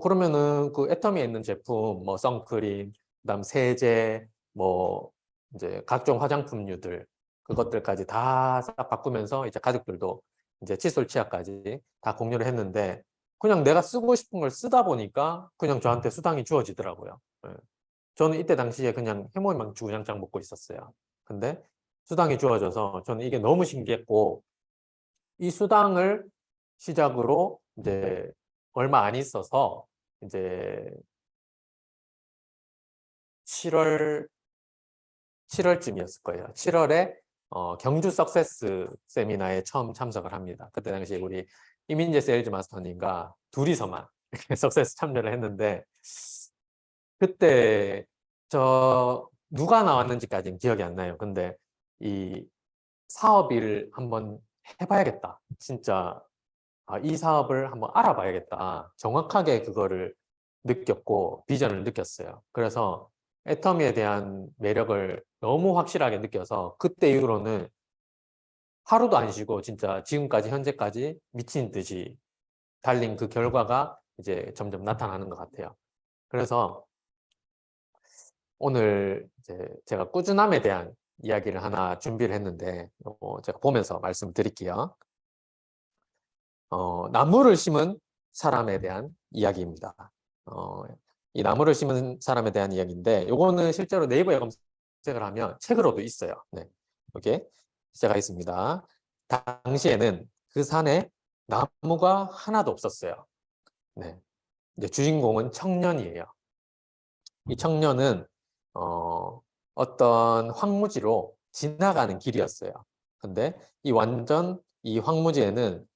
그러면은 그 애터미에 있는 제품 뭐 선크림, 그다음 세제, 뭐 이제 각종 화장품류들 그것들까지 다 싹 바꾸면서 이제 가족들도 이제 칫솔 치약까지 다 공유를 했는데 그냥 내가 쓰고 싶은 걸 쓰다 보니까 그냥 저한테 수당이 주어지더라고요. 예. 저는 이때 당시에 그냥 해모임만 주구장창 먹고 있었어요. 근데 수당이 주어져서 저는 이게 너무 신기했고, 이 수당을 시작으로 이제 얼마 안 있어서 이제 7월쯤이었을 거예요. 7월에 경주 석세스 세미나에 처음 참석을 합니다. 그때 당시에 우리 이민재 세일즈 마스터님과 둘이서만 석세스 참여를 했는데, 그때 누가 나왔는지까지는 기억이 안 나요. 근데 이 사업을 한번 해봐야겠다. 진짜 이 사업을 한번 알아봐야겠다. 정확하게 그거를 느꼈고 비전을 느꼈어요. 그래서 애터미에 대한 매력을 너무 확실하게 느껴서 그때 이후로는 하루도 안 쉬고 진짜 지금까지 현재까지 미친 듯이 달린 그 결과가 이제 점점 나타나는 것 같아요. 그래서 오늘 이제 제가 꾸준함에 대한 이야기를 하나 준비를 했는데 제가 보면서 말씀드릴게요. 나무를 심은 사람에 대한 이야기입니다. 이 나무를 심은 사람에 대한 이야기인데 이거는 실제로 네이버에 검색을 하면 책으로도 있어요. 네, 이렇게 시작하겠습니다. 당시에는 그 산에 나무가 하나도 없었어요. 네, 이제 주인공은 청년이에요. 이 청년은 어떤 황무지로 지나가는 길이었어요. 근데 이 황무지에는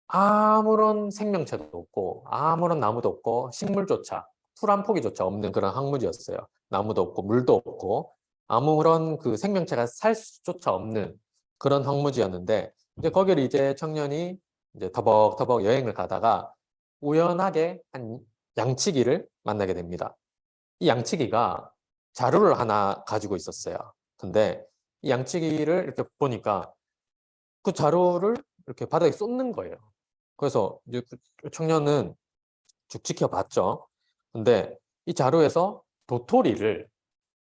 아무런 생명체도 없고 아무런 나무도 없고 식물조차 풀 한 포기조차 없는 그런 황무지였어요. 나무도 없고 물도 없고 아무런 그 생명체가 살 수조차 없는 그런 황무지였는데 이제 거기를 이제 청년이 이제 터벅터벅 여행을 가다가 우연하게 한 양치기를 만나게 됩니다. 이 양치기가 자루를 하나 가지고 있었어요. 근데 이 양치기를 이렇게 보니까 그 자루를 이렇게 바닥에 쏟는 거예요. 그래서 이제 그 청년은 쭉 지켜봤죠. 근데 이 자루에서 도토리를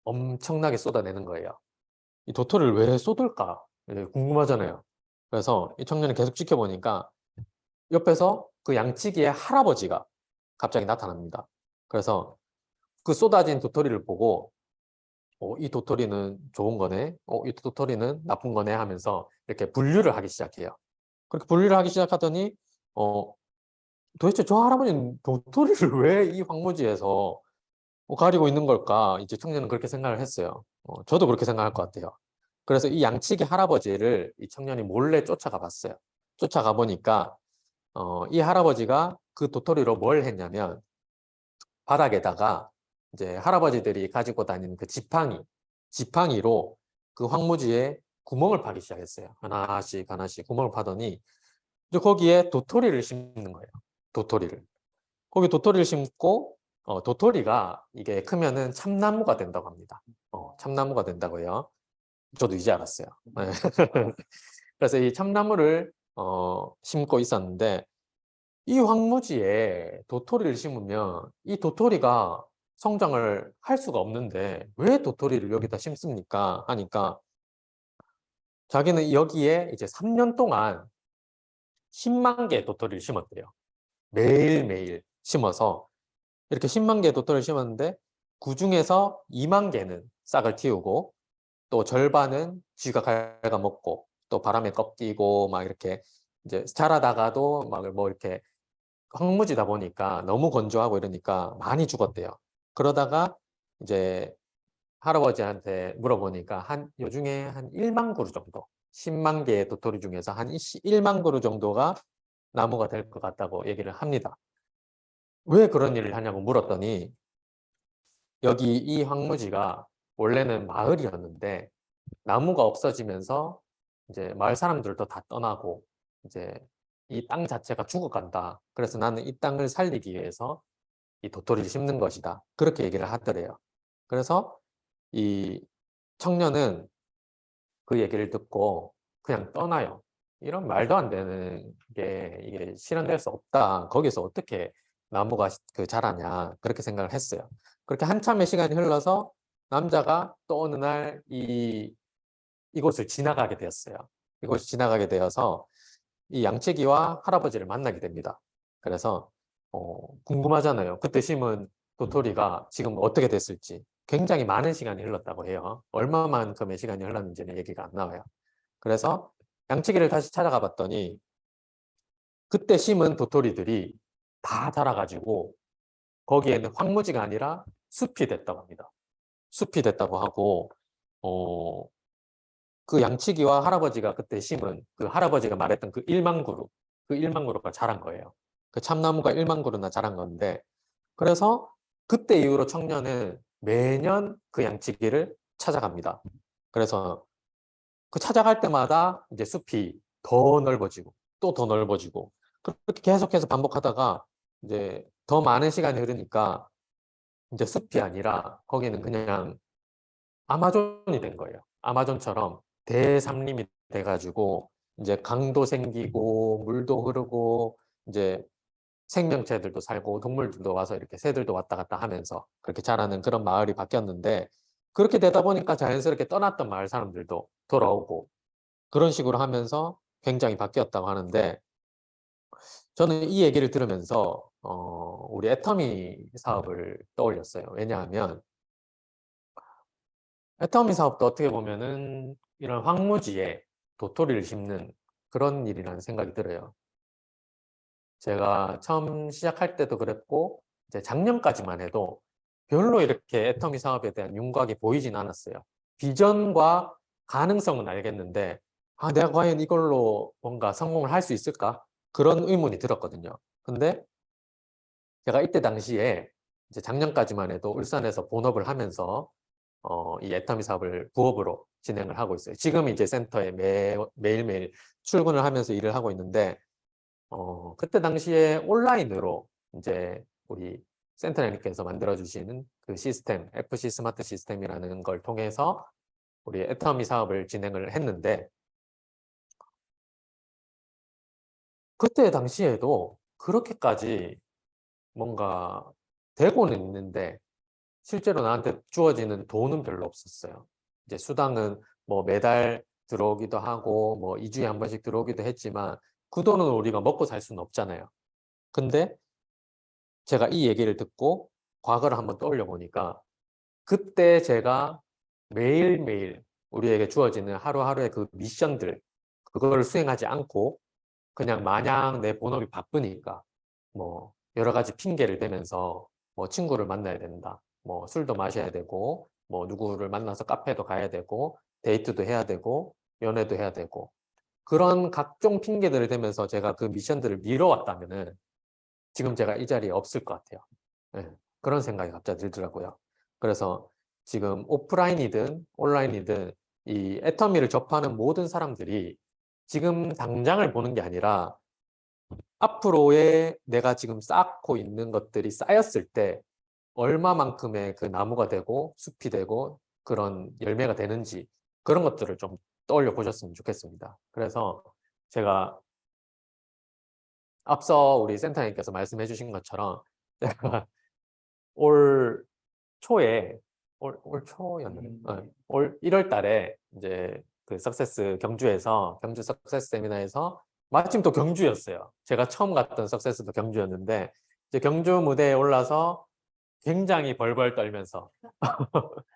엄청나게 쏟아내는 거예요. 이 도토리를 왜 쏟을까? 궁금하잖아요. 그래서 이 청년이 계속 지켜보니까 옆에서 그 양치기의 할아버지가 갑자기 나타납니다. 그래서 그 쏟아진 도토리를 보고 이 도토리는 좋은 거네, 이 도토리는 나쁜 거네 하면서 이렇게 분류를 하기 시작해요. 그렇게 분류를 하기 시작하더니 도대체 저 할아버지는 도토리를 왜 이 황무지에서 가리고 있는 걸까? 이제 청년은 그렇게 생각을 했어요. 저도 그렇게 생각할 것 같아요. 그래서 이 양치기 할아버지를 이 청년이 몰래 쫓아가 봤어요. 쫓아가 보니까 이 할아버지가 그 도토리로 뭘 했냐면 바닥에다가 이제 할아버지들이 가지고 다니는 그 지팡이로 그 황무지에 구멍을 파기 시작했어요. 하나씩 구멍을 파더니 이제 거기에 도토리를 심는 거예요. 거기 도토리를 심고 도토리가 이게 크면은 참나무가 된다고 합니다. 참나무가 된다고요. 저도 이제 알았어요. 그래서 이 참나무를 심고 있었는데 이 황무지에 도토리를 심으면 이 도토리가 성장을 할 수가 없는데 왜 도토리를 여기다 심습니까? 하니까 자기는 여기에 이제 3년 동안 10만 개의 도토리를 심었대요. 매일매일 심어서 이렇게 10만 개의 도토리를 심었는데 그 중에서 2만 개는 싹을 틔우고 또 절반은 쥐가 갉아먹고 또 바람에 꺾이고 막 이렇게 이제 자라다가도 막 뭐 이렇게 황무지다 보니까 너무 건조하고 이러니까 많이 죽었대요. 그러다가 이제 할아버지한테 물어보니까 요 중에 한 1만 그루 정도, 10만 개의 도토리 중에서 한 1만 그루 정도가 나무가 될 것 같다고 얘기를 합니다. 왜 그런 일을 하냐고 물었더니 여기 이 황무지가 원래는 마을이었는데 나무가 없어지면서 이제 마을 사람들도 다 떠나고 이제 이 땅 자체가 죽어간다. 그래서 나는 이 땅을 살리기 위해서 이 도토리를 심는 것이다. 그렇게 얘기를 하더래요. 그래서 이 청년은 그 얘기를 듣고 그냥 떠나요. 이런 말도 안 되는 게 이게 실현될 수 없다. 거기서 어떻게 나무가 자라냐. 그렇게 생각을 했어요. 그렇게 한참의 시간이 흘러서 남자가 또 어느 날 이곳을 지나가게 되었어요. 이곳을 지나가게 되어서 이 양치기와 할아버지를 만나게 됩니다. 그래서 궁금하잖아요. 그때 심은 도토리가 지금 어떻게 됐을지. 굉장히 많은 시간이 흘렀다고 해요. 얼마만큼의 시간이 흘렀는지는 얘기가 안 나와요. 그래서 양치기를 다시 찾아가 봤더니 그때 심은 도토리들이 다 자라가지고 거기에는 황무지가 아니라 숲이 됐다고 합니다. 숲이 됐다고 하고 그 양치기와 할아버지가 그때 심은 그 할아버지가 말했던 그 1만 그루, 그 1만 그루가 자란 거예요. 그 참나무가 1만 그루나 자란 건데 그래서 그때 이후로 청년은 매년 그 양치기를 찾아갑니다. 그래서 그 찾아갈 때마다 이제 숲이 더 넓어지고 또 더 넓어지고 그렇게 계속해서 반복하다가 이제 더 많은 시간이 흐르니까 이제 숲이 아니라 거기는 그냥 아마존이 된 거예요. 아마존처럼 대삼림이 돼가지고 이제 강도 생기고 물도 흐르고 이제 생명체들도 살고 동물들도 와서 이렇게 새들도 왔다 갔다 하면서 그렇게 자라는 그런 마을이 바뀌었는데 그렇게 되다 보니까 자연스럽게 떠났던 마을 사람들도 돌아오고 그런 식으로 하면서 굉장히 바뀌었다고 하는데 저는 이 얘기를 들으면서 우리 애터미 사업을 떠올렸어요. 왜냐하면 애터미 사업도 어떻게 보면은 이런 황무지에 도토리를 심는 그런 일이라는 생각이 들어요. 제가 처음 시작할 때도 그랬고 이제 작년까지만 해도 별로 이렇게 애터미 사업에 대한 윤곽이 보이진 않았어요. 비전과 가능성은 알겠는데 내가 과연 이걸로 뭔가 성공을 할 수 있을까? 그런 의문이 들었거든요. 근데 제가 이때 당시에 이제 작년까지만 해도 울산에서 본업을 하면서 이 애터미 사업을 부업으로 진행을 하고 있어요. 지금 이제 센터에 매일매일 출근을 하면서 일을 하고 있는데 그때 당시에 온라인으로 이제 우리 센터장님께서 만들어주시는 그 시스템, FC 스마트 시스템이라는 걸 통해서 우리 애터미 사업을 진행을 했는데 그때 당시에도 그렇게까지 뭔가 되고는 있는데 실제로 나한테 주어지는 돈은 별로 없었어요. 이제 수당은 뭐 매달 들어오기도 하고 뭐 2주에 한 번씩 들어오기도 했지만 그 돈은 우리가 먹고 살 수는 없잖아요. 근데 제가 이 얘기를 듣고 과거를 한번 떠올려 보니까 그때 제가 매일매일 우리에게 주어지는 하루하루의 그 미션들 그거를 수행하지 않고 그냥 마냥 내 본업이 바쁘니까 뭐 여러 가지 핑계를 대면서 뭐 친구를 만나야 된다. 뭐 술도 마셔야 되고 뭐 누구를 만나서 카페도 가야 되고 데이트도 해야 되고 연애도 해야 되고 그런 각종 핑계들을 대면서 제가 그 미션들을 미뤄왔다면은 지금 제가 이 자리에 없을 것 같아요. 네, 그런 생각이 갑자기 들더라고요. 그래서 지금 오프라인이든 온라인이든 이 애터미를 접하는 모든 사람들이 지금 당장을 보는 게 아니라 앞으로의 내가 지금 쌓고 있는 것들이 쌓였을 때 얼마만큼의 그 나무가 되고 숲이 되고 그런 열매가 되는지 그런 것들을 좀 떠올려 보셨으면 좋겠습니다. 그래서 제가 앞서 우리 센터장님께서 말씀해 주신 것처럼 제가 올 초에 올 초였나요? 올 1월 달에 이제 그 석세스 경주에서 경주 석세스 세미나에서 마침 또 경주였어요. 제가 처음 갔던 석세스도 경주였는데 이제 경주 무대에 올라서 굉장히 벌벌 떨면서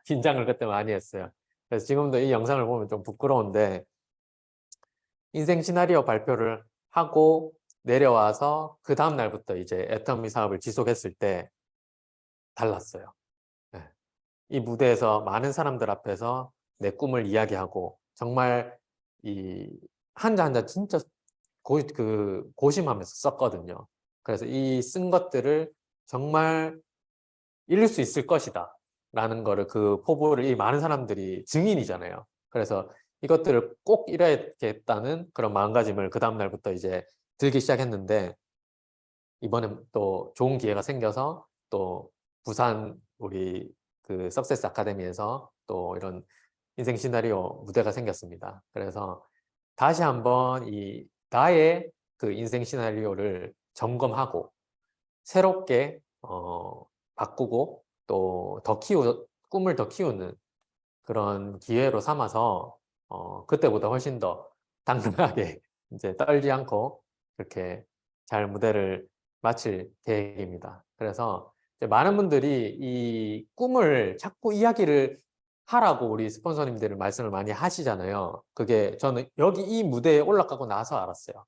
긴장을 그때 많이 했어요. 그래서 지금도 이 영상을 보면 좀 부끄러운데 인생 시나리오 발표를 하고 내려와서 그 다음 날부터 이제 애터미 사업을 지속했을 때 달랐어요. 네. 이 무대에서 많은 사람들 앞에서 내 꿈을 이야기하고 정말 이 한자 한자 진짜 고심하면서 썼거든요. 그래서 이 쓴 것들을 정말 이룰 수 있을 것이다 라는 거를 그 포부를 이 많은 사람들이 증인이잖아요. 그래서 이것들을 꼭 이뤄야겠다는 그런 마음가짐을 그 다음 날부터 이제 들기 시작했는데 이번에 또 좋은 기회가 생겨서 또 부산 우리 그 석세스 아카데미에서 또 이런 인생 시나리오 무대가 생겼습니다. 그래서 다시 한번 이 나의 그 인생 시나리오를 점검하고 새롭게 바꾸고 또 꿈을 더 키우는 그런 기회로 삼아서 그때보다 훨씬 더 당당하게 이제 떨지 않고 그렇게 잘 무대를 마칠 계획입니다. 그래서 이제 많은 분들이 이 꿈을 자꾸 이야기를 하라고 우리 스폰서님들을 말씀을 많이 하시잖아요. 그게 저는 여기 이 무대에 올라가고 나서 알았어요.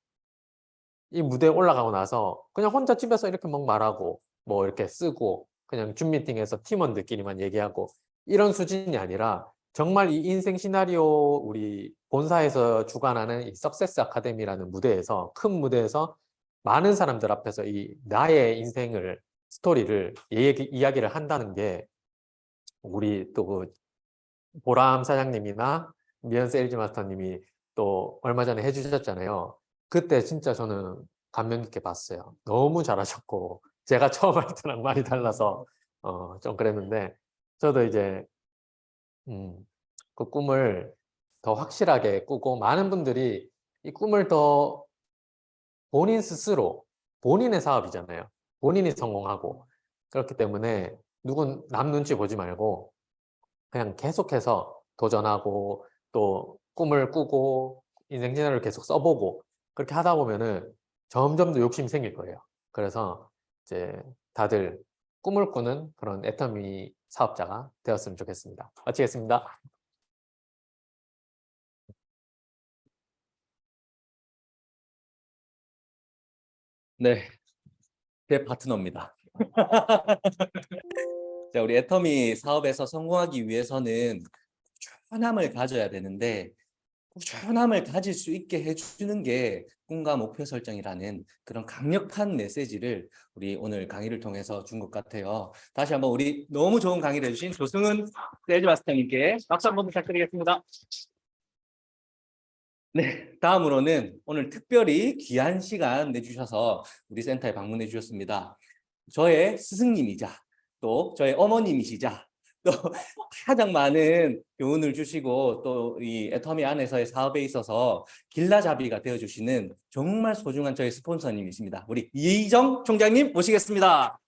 이 무대에 올라가고 나서 그냥 혼자 집에서 이렇게 막 말하고 뭐 이렇게 쓰고 그냥 줌 미팅에서 팀원들끼리만 얘기하고 이런 수준이 아니라 정말 이 인생 시나리오 우리 본사에서 주관하는 이 석세스 아카데미라는 무대에서 큰 무대에서 많은 사람들 앞에서 이 나의 인생을 스토리를 이야기를 한다는 게 우리 또 그 보람 사장님이나 미연 세일즈 마스터님이 또 얼마 전에 해주셨잖아요. 그때 진짜 저는 감명 깊게 봤어요. 너무 잘하셨고 제가 처음 할 때랑 많이 달라서 좀 그랬는데 저도 이제 그 꿈을 더 확실하게 꾸고 많은 분들이 이 꿈을 더 본인 스스로 본인의 사업이잖아요. 본인이 성공하고 그렇기 때문에 누군 남 눈치 보지 말고 그냥 계속해서 도전하고 또 꿈을 꾸고 인생 시나리오를 계속 써보고 그렇게 하다 보면은 점점 더 욕심이 생길 거예요. 그래서 이제 다들 꿈을 꾸는 그런 애터미 사업자가 되었으면 좋겠습니다. 마치겠습니다. 네, 제 파트너입니다. 자, 우리 애터미 사업에서 성공하기 위해서는 꾸준함을 가져야 되는데 꾸준함을 가질 수 있게 해주는 게 꿈과 목표 설정이라는 그런 강력한 메시지를 우리 오늘 강의를 통해서 준 것 같아요. 다시 한번 우리 너무 좋은 강의를 해주신 조승은 세일즈 마스터님께 박수 한번 부탁드리겠습니다. 네, 다음으로는 오늘 특별히 귀한 시간 내주셔서 우리 센터에 방문해 주셨습니다. 저의 스승님이자 또 저의 어머님이시자 또 가장 많은 교훈을 주시고 또 이 애터미 안에서의 사업에 있어서 길라잡이가 되어주시는 정말 소중한 저희 스폰서님이십니다. 우리 이정 총장님 모시겠습니다.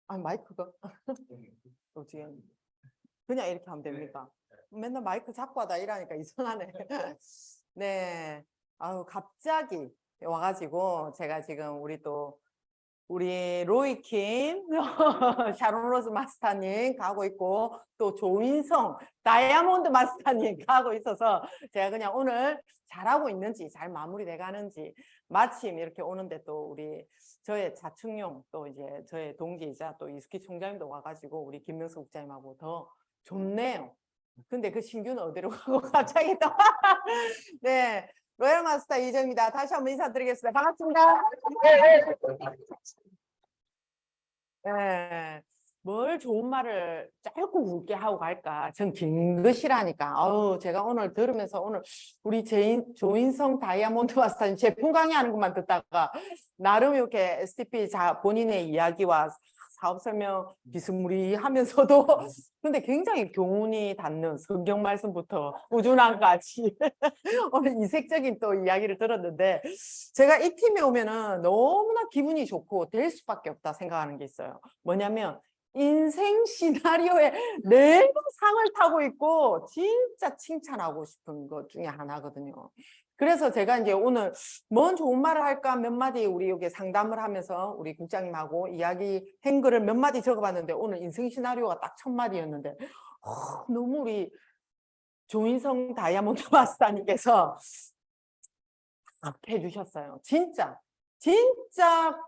마이크가 어떻게 그냥 이렇게 하면 됩니까? 맨날 마이크 잡고 하다 이러니까 이상하네. 네, 아유 갑자기 와가지고 제가 지금 우리 로이킴, 샤론 로즈 마스터님 가고 있고 또 조인성, 다이아몬드 마스터님 가고 있어서 제가 그냥 오늘 잘하고 있는지 잘 마무리돼 가는지 마침 이렇게 오는데 또 저의 자축용 또 이제 저의 동기이자 또 이수키 총장님도 와가지고 우리 김명수 국장님하고 더 좋네요. 근데 그 신규는 어디로 가고 갑자기 또 네. 로얄 마스터 이정입니다. 다시 한번 인사드리겠습니다. 반갑습니다. 네. 뭘 좋은 말을 짧고 굵게 하고 갈까? 전 긴 것이라니까. 아우, 제가 오늘 들으면서 오늘 우리 조인성 다이아몬드 마스터님 제품 강의하는 것만 듣다가 나름 이렇게 STP 본인의 이야기와 사업 설명 비스무리하면서도 근데 굉장히 교훈이 닿는 성경 말씀부터 우준함까지 오늘 이색적인 또 이야기를 들었는데 제가 이 팀에 오면은 너무나 기분이 좋고 될 수밖에 없다 생각하는 게 있어요. 뭐냐면 인생 시나리오에 내가 상을 타고 있고 진짜 칭찬하고 싶은 것 중에 하나거든요. 그래서 제가 이제 오늘 뭔 좋은 말을 할까 몇 마디 우리 여기 상담을 하면서 우리 국장님하고 이야기 한 거를 몇 마디 적어봤는데 오늘 인생 시나리오가 딱 1000마디였는데 너무 우리 조인성 다이아몬드 마스터님께서 해주셨어요. 진짜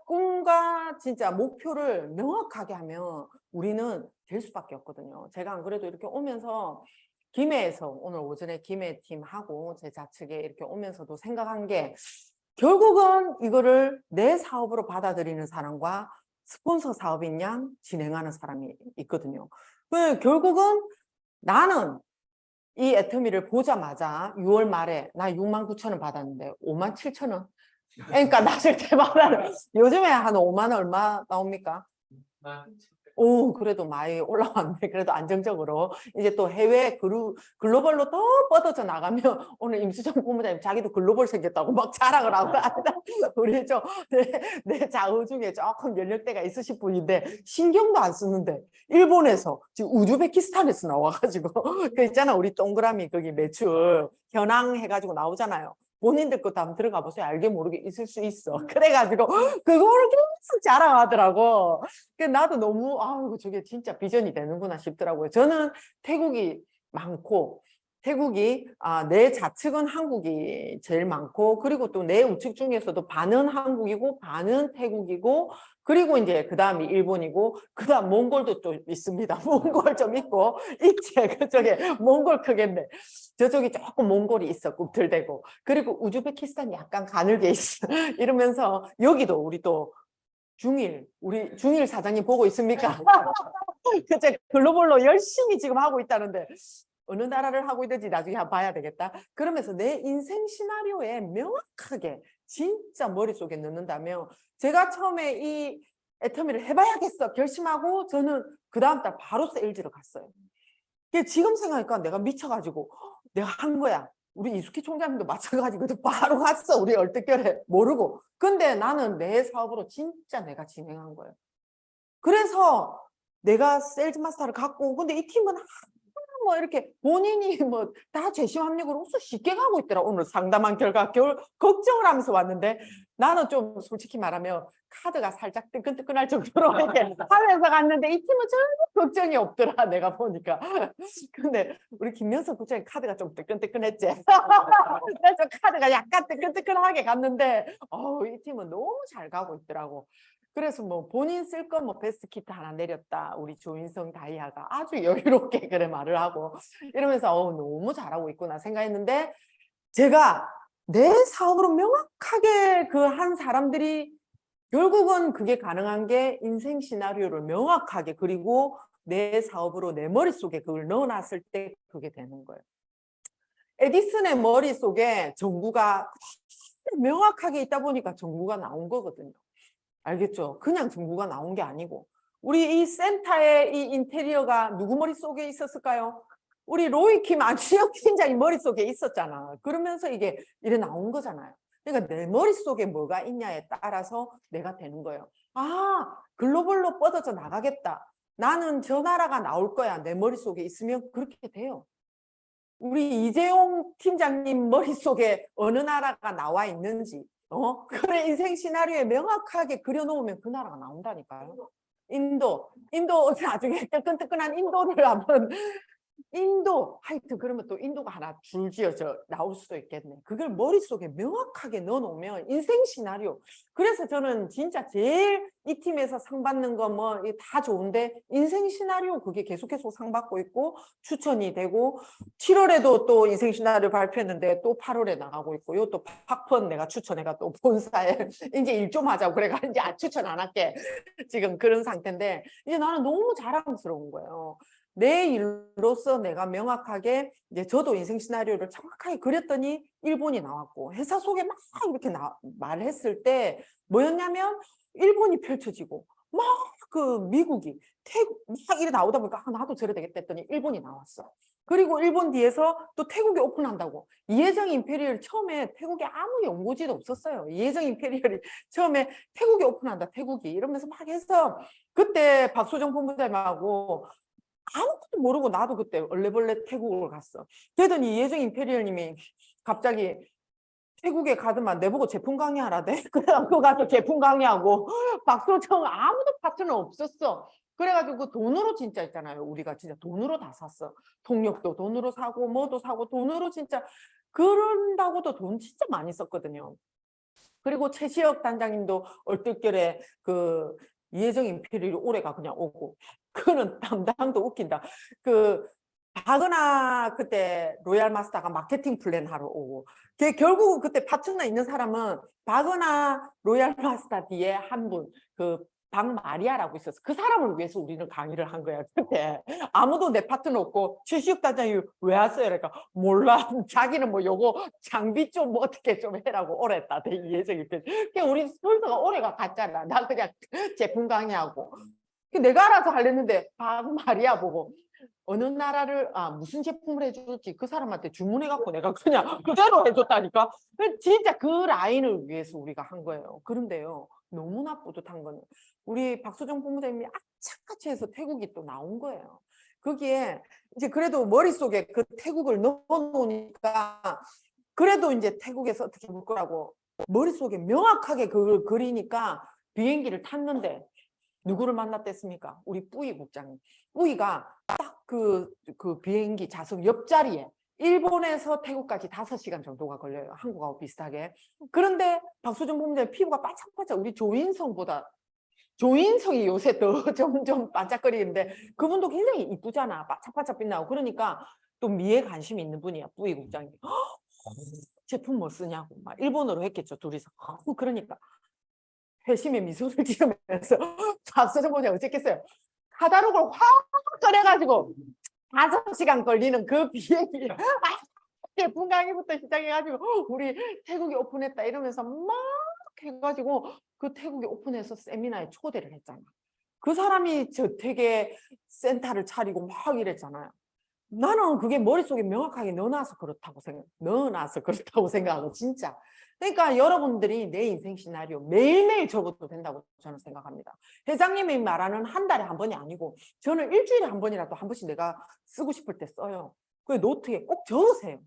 꿈과 진짜 목표를 명확하게 하면 우리는 될 수밖에 없거든요. 제가 안 그래도 이렇게 오면서 김해에서 오늘 오전에 김해 팀하고 제 좌측에 이렇게 오면서도 생각한 게 결국은 이거를 내 사업으로 받아들이는 사람과 스폰서 사업인 양 진행하는 사람이 있거든요. 결국은 나는 이 애터미를 보자마자 6월 말에 나 69,000원 받았는데 57,000원. 그러니까 나실 때마다 요즘에 한 5만 원 얼마 나옵니까? 오, 그래도 많이 올라왔네. 그래도 안정적으로. 이제 또 해외 글로벌로 더 뻗어져 나가면 오늘 임수정 본부장님 자기도 글로벌 생겼다고 막 자랑을 하고 우리 내 좌우 중에 조금 연령대가 있으신 분인데 신경도 안 쓰는데 일본에서 지금 우즈베키스탄에서 나와가지고 그 있잖아 우리 동그라미 거기 매출 현황 해가지고 나오잖아요. 본인들 것도 한번 들어가 보세요. 알게 모르게 있을 수 있어. 그래가지고 그거를 계속 자랑하더라고. 나도 너무 아이고 저게 진짜 비전이 되는구나 싶더라고요. 저는 태국이 많고 태국이 내 좌측은 한국이 제일 많고 그리고 또 내 우측 중에서도 반은 한국이고 반은 태국이고 그리고 이제 그 다음이 일본이고 그 다음 몽골도 또 있습니다. 몽골 좀 있고 있지 그쪽에 몽골 크겠네. 저쪽이 조금 몽골이 있어 꿈틀대고 그리고 우즈베키스탄 약간 가늘게 있어. 이러면서 여기도 우리 또 우리 중일 사장님 보고 있습니까? 그제 글로벌로 열심히 지금 하고 있다는데 어느 나라를 하고 있는지 나중에 한번 봐야 되겠다. 그러면서 내 인생 시나리오에 명확하게 진짜 머릿속에 넣는다면 제가 처음에 이 애터미를 해봐야겠어 결심하고 저는 그 다음 달 바로 세일즈로 갔어요. 지금 생각하니까 내가 미쳐가지고 내가 한 거야. 우리 이수키 총장님도 마찬가지고 바로 갔어. 우리 얼떨결에 모르고. 근데 나는 내 사업으로 진짜 내가 진행한 거예요. 그래서 내가 세일즈 마스터를 갖고 근데 이 팀은 뭐 이렇게 본인이 뭐 다 재심 합력으로 쉽게 가고 있더라. 오늘 상담한 결과 걱정을 하면서 왔는데 나는 좀 솔직히 말하면 카드가 살짝 뜨끈뜨끈할 정도로 이렇게 하면서 갔는데 이 팀은 전혀 걱정이 없더라. 내가 보니까. 근데 우리 김명석 국장님 카드가 좀 뜨끈뜨끈했지. 그래서 카드가 약간 뜨끈뜨끈하게 갔는데 이 팀은 너무 잘 가고 있더라고. 그래서 뭐 본인 쓸 거 뭐 베스트 키트 하나 내렸다. 우리 조인성 다이아가 아주 여유롭게 그래 말을 하고 이러면서 너무 잘하고 있구나 생각했는데 제가 내 사업으로 명확하게 그 한 사람들이 결국은 그게 가능한 게 인생 시나리오를 명확하게 그리고 내 사업으로 내 머릿속에 그걸 넣어놨을 때 그게 되는 거예요. 에디슨의 머릿속에 전구가 명확하게 있다 보니까 전구가 나온 거거든요. 알겠죠? 그냥 전구가 나온 게 아니고 우리 이 센터의 이 인테리어가 누구 머릿속에 있었을까요? 우리 로이킴 안주영 팀장이 머릿속에 있었잖아. 그러면서 이게 이래 나온 거잖아요. 그러니까 내 머릿속에 뭐가 있냐에 따라서 내가 되는 거예요. 글로벌로 뻗어져 나가겠다. 나는 저 나라가 나올 거야. 내 머릿속에 있으면 그렇게 돼요. 우리 이재용 팀장님 머릿속에 어느 나라가 나와 있는지 그래 인생 시나리오에 명확하게 그려놓으면 그 나라가 나온다니까요. 인도 나중에 뜨끈뜨끈한 인도를 한번 인도, 하여튼 그러면 또 인도가 하나 줄지어져 나올 수도 있겠네. 그걸 머릿속에 명확하게 넣어놓으면 인생 시나리오. 그래서 저는 진짜 제일 이 팀에서 상 받는 거 뭐 다 좋은데 인생 시나리오 그게 계속해서 상 받고 있고 추천이 되고 7월에도 또 인생 시나리오 발표했는데 또 8월에 나가고 있고요. 또 팍펀 내가 추천해가 또 본사에 이제 일 좀 하자고 그래가 이제 추천 안 할게. 지금 그런 상태인데 이제 나는 너무 자랑스러운 거예요. 내 일로서 내가 명확하게 이제 저도 인생 시나리오를 정확하게 그렸더니 일본이 나왔고 회사 속에 막 이렇게 말했을 때 뭐였냐면 일본이 펼쳐지고 막 그 미국이 태국 막 이래 나오다 보니까 아, 나도 저래 되겠다 했더니 일본이 나왔어. 그리고 일본 뒤에서 또 태국이 오픈한다고. 이혜정 임페리얼 처음에 태국에 아무 연고지도 없었어요. 이혜정 임페리얼이 처음에 태국이 오픈한다 태국이 이러면서 막 해서 그때 박소정 본부장님하고 아무것도 모르고 나도 그때 얼레벌레 태국을 갔어. 그러더니 이혜정 임페리얼님이 갑자기 태국에 가더만 내보고 제품 강의하라대. 그래갖고 가서 제품 강의하고 박소정 아무도 파트너 없었어. 그래가지고 돈으로 진짜 있잖아요. 우리가 진짜 돈으로 다 샀어. 통역도 돈으로 사고 뭐도 사고 돈으로 진짜 그런다고도 돈 진짜 많이 썼거든요. 그리고 최시혁 단장님도 얼떨결에 그 이혜정 임페리얼 올해가 그냥 오고 그는 담당도 웃긴다. 그 박은하 그때 로얄 마스터가 마케팅 플랜 하러 오고 결국은 그때 파트너 있는 사람은 박은하 로얄 마스터 뒤에 한 분 그 박마리아라고 있었어. 그 사람을 위해서 우리는 강의를 한 거야. 그때 아무도 내 파트너 없고 최시욱 단장이 왜 왔어요? 그러니까 몰라. 자기는 뭐 요거 장비 좀 뭐 어떻게 좀 해라고 오랬다. 이혜정이 그냥 우리 스폰서가 올해가 갔잖아. 나 그냥 제품 강의하고 내가 알아서 하려는데 박마리아 보고 어느 나라를 무슨 제품을 해줄지 그 사람한테 주문해갖고 내가 그냥 그대로 해줬다니까. 진짜 그 라인을 위해서 우리가 한 거예요. 그런데요 너무나 뿌듯한 거는 우리 박소정 본부장님이 악착같이 해서 태국이 또 나온 거예요. 거기에 이제 그래도 머릿속에 그 태국을 넣어놓으니까 그래도 이제 태국에서 어떻게 볼 거라고 머릿속에 명확하게 그걸 그리니까 비행기를 탔는데 누구를 만났댔습니까? 우리 뿌이 국장님. 뿌이가 딱 그 비행기 좌석 옆자리에 일본에서 태국까지 5시간 정도가 걸려요. 한국하고 비슷하게. 그런데 박소정 본부장님 피부가 반짝반짝 우리 조인성보다 조인성이 요새 더 점점 반짝거리는데 그분도 굉장히 이쁘잖아. 반짝반짝 빛나고. 그러니까 또 미에 관심이 있는 분이야. 뿌이 국장님. 제품 뭐 쓰냐고. 막 일본어로 했겠죠. 둘이서. 그러니까. 회심의 미소를 지으면서 박소정 본부장님 어쨌겠어요. 카다록을 확 꺼내가지고 5시간 걸리는 그 비행기 제품 강의부터 시작해가지고 우리 태국이 오픈했다 이러면서 막 해가지고 그 태국이 오픈해서 세미나에 초대를 했잖아. 그 사람이 저택에 센터를 차리고 막 이랬잖아요. 나는 그게 머릿속에 명확하게 넣어놔서 그렇다고 생각하고 진짜. 그러니까 여러분들이 내 인생 시나리오 매일매일 적어도 된다고 저는 생각합니다. 회장님이 말하는 한 달에 한 번이 아니고 저는 일주일에 한 번이라도 한 번씩 내가 쓰고 싶을 때 써요. 그 노트에 꼭 적으세요.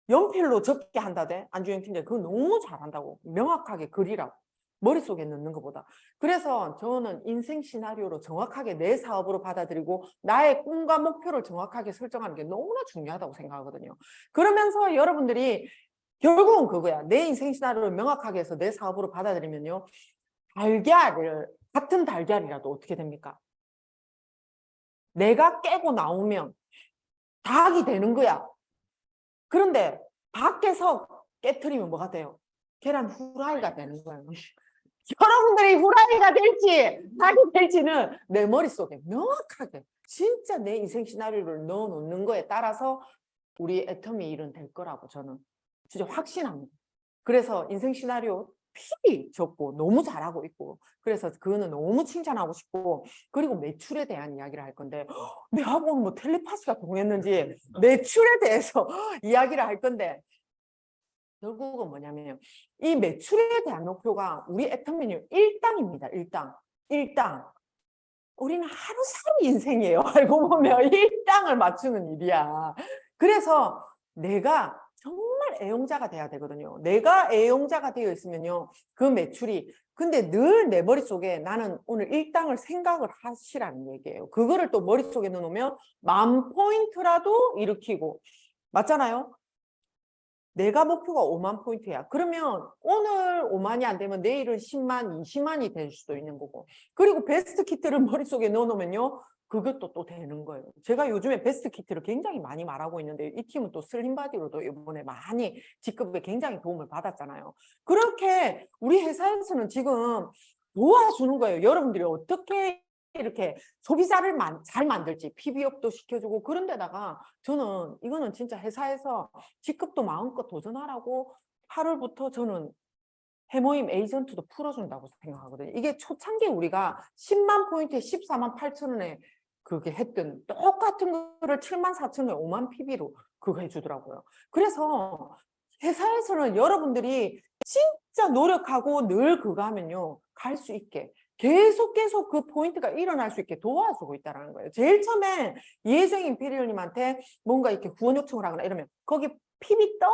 연필로 적게 한다대 안주영 팀장 그거 너무 잘한다고 명확하게 그리라고. 머릿속에 넣는 것보다. 그래서 저는 인생 시나리오로 정확하게 내 사업으로 받아들이고 나의 꿈과 목표를 정확하게 설정하는 게 너무나 중요하다고 생각하거든요. 그러면서 여러분들이 결국은 그거야. 내 인생 시나리오를 명확하게 해서 내 사업으로 받아들이면요. 같은 달걀이라도 어떻게 됩니까? 내가 깨고 나오면 닭이 되는 거야. 그런데 밖에서 깨트리면 뭐가 돼요? 계란 후라이가 되는 거예요. 여러분들이 후라이가 될지 닭이 될지는 내 머릿속에 명확하게 진짜 내 인생 시나리오를 넣어놓는 거에 따라서 우리 애터미 일은 될 거라고 저는 진짜 확신합니다. 그래서 인생 시나리오 필히 적고 너무 잘하고 있고 그래서 그거는 너무 칭찬하고 싶고 그리고 매출에 대한 이야기를 할 건데 내하고는 뭐 텔레파시가 통했는지 매출에 대해서 이야기를 할 건데 결국은 뭐냐면 이 매출에 대한 목표가 우리 애터미는 1당입니다. 1당. 우리는 하루살이 인생이에요. 알고 보면 1당을 맞추는 일이야. 그래서 내가 정말 애용자가 돼야 되거든요. 내가 애용자가 되어 있으면요. 그 매출이 근데 늘 내 머릿속에 나는 오늘 일당을 생각을 하시라는 얘기예요. 그거를 또 머릿속에 넣어놓으면 10,000포인트라도 일으키고 맞잖아요. 내가 목표가 5만 포인트야. 그러면 오늘 5만이 안 되면 내일은 10만, 20만이 될 수도 있는 거고. 그리고 베스트 키트를 머릿속에 넣어놓으면요. 그것도 또 되는 거예요. 제가 요즘에 베스트 키트를 굉장히 많이 말하고 있는데 이 팀은 또 슬림바디로도 이번에 많이 직급에 굉장히 도움을 받았잖아요. 그렇게 우리 회사에서는 지금 도와주는 거예요. 여러분들이 어떻게 이렇게 소비자를 잘 만들지 PB업도 시켜주고 그런 데다가 저는 이거는 진짜 회사에서 직급도 마음껏 도전하라고 8월부터 저는 해모임 에이전트도 풀어준다고 생각하거든요. 이게 초창기에 우리가 10만 포인트에 14만 8천 원에 그게 했던 똑같은 거를 7만 4천 원에 5만 PB로 그거 해주더라고요. 그래서 회사에서는 여러분들이 진짜 노력하고 늘 그거 하면요. 갈 수 있게 계속 그 포인트가 일어날 수 있게 도와주고 있다는 거예요. 제일 처음에 이혜정 임페리얼님한테 뭔가 이렇게 후원 요청을 하거나 이러면 거기 PB 떠?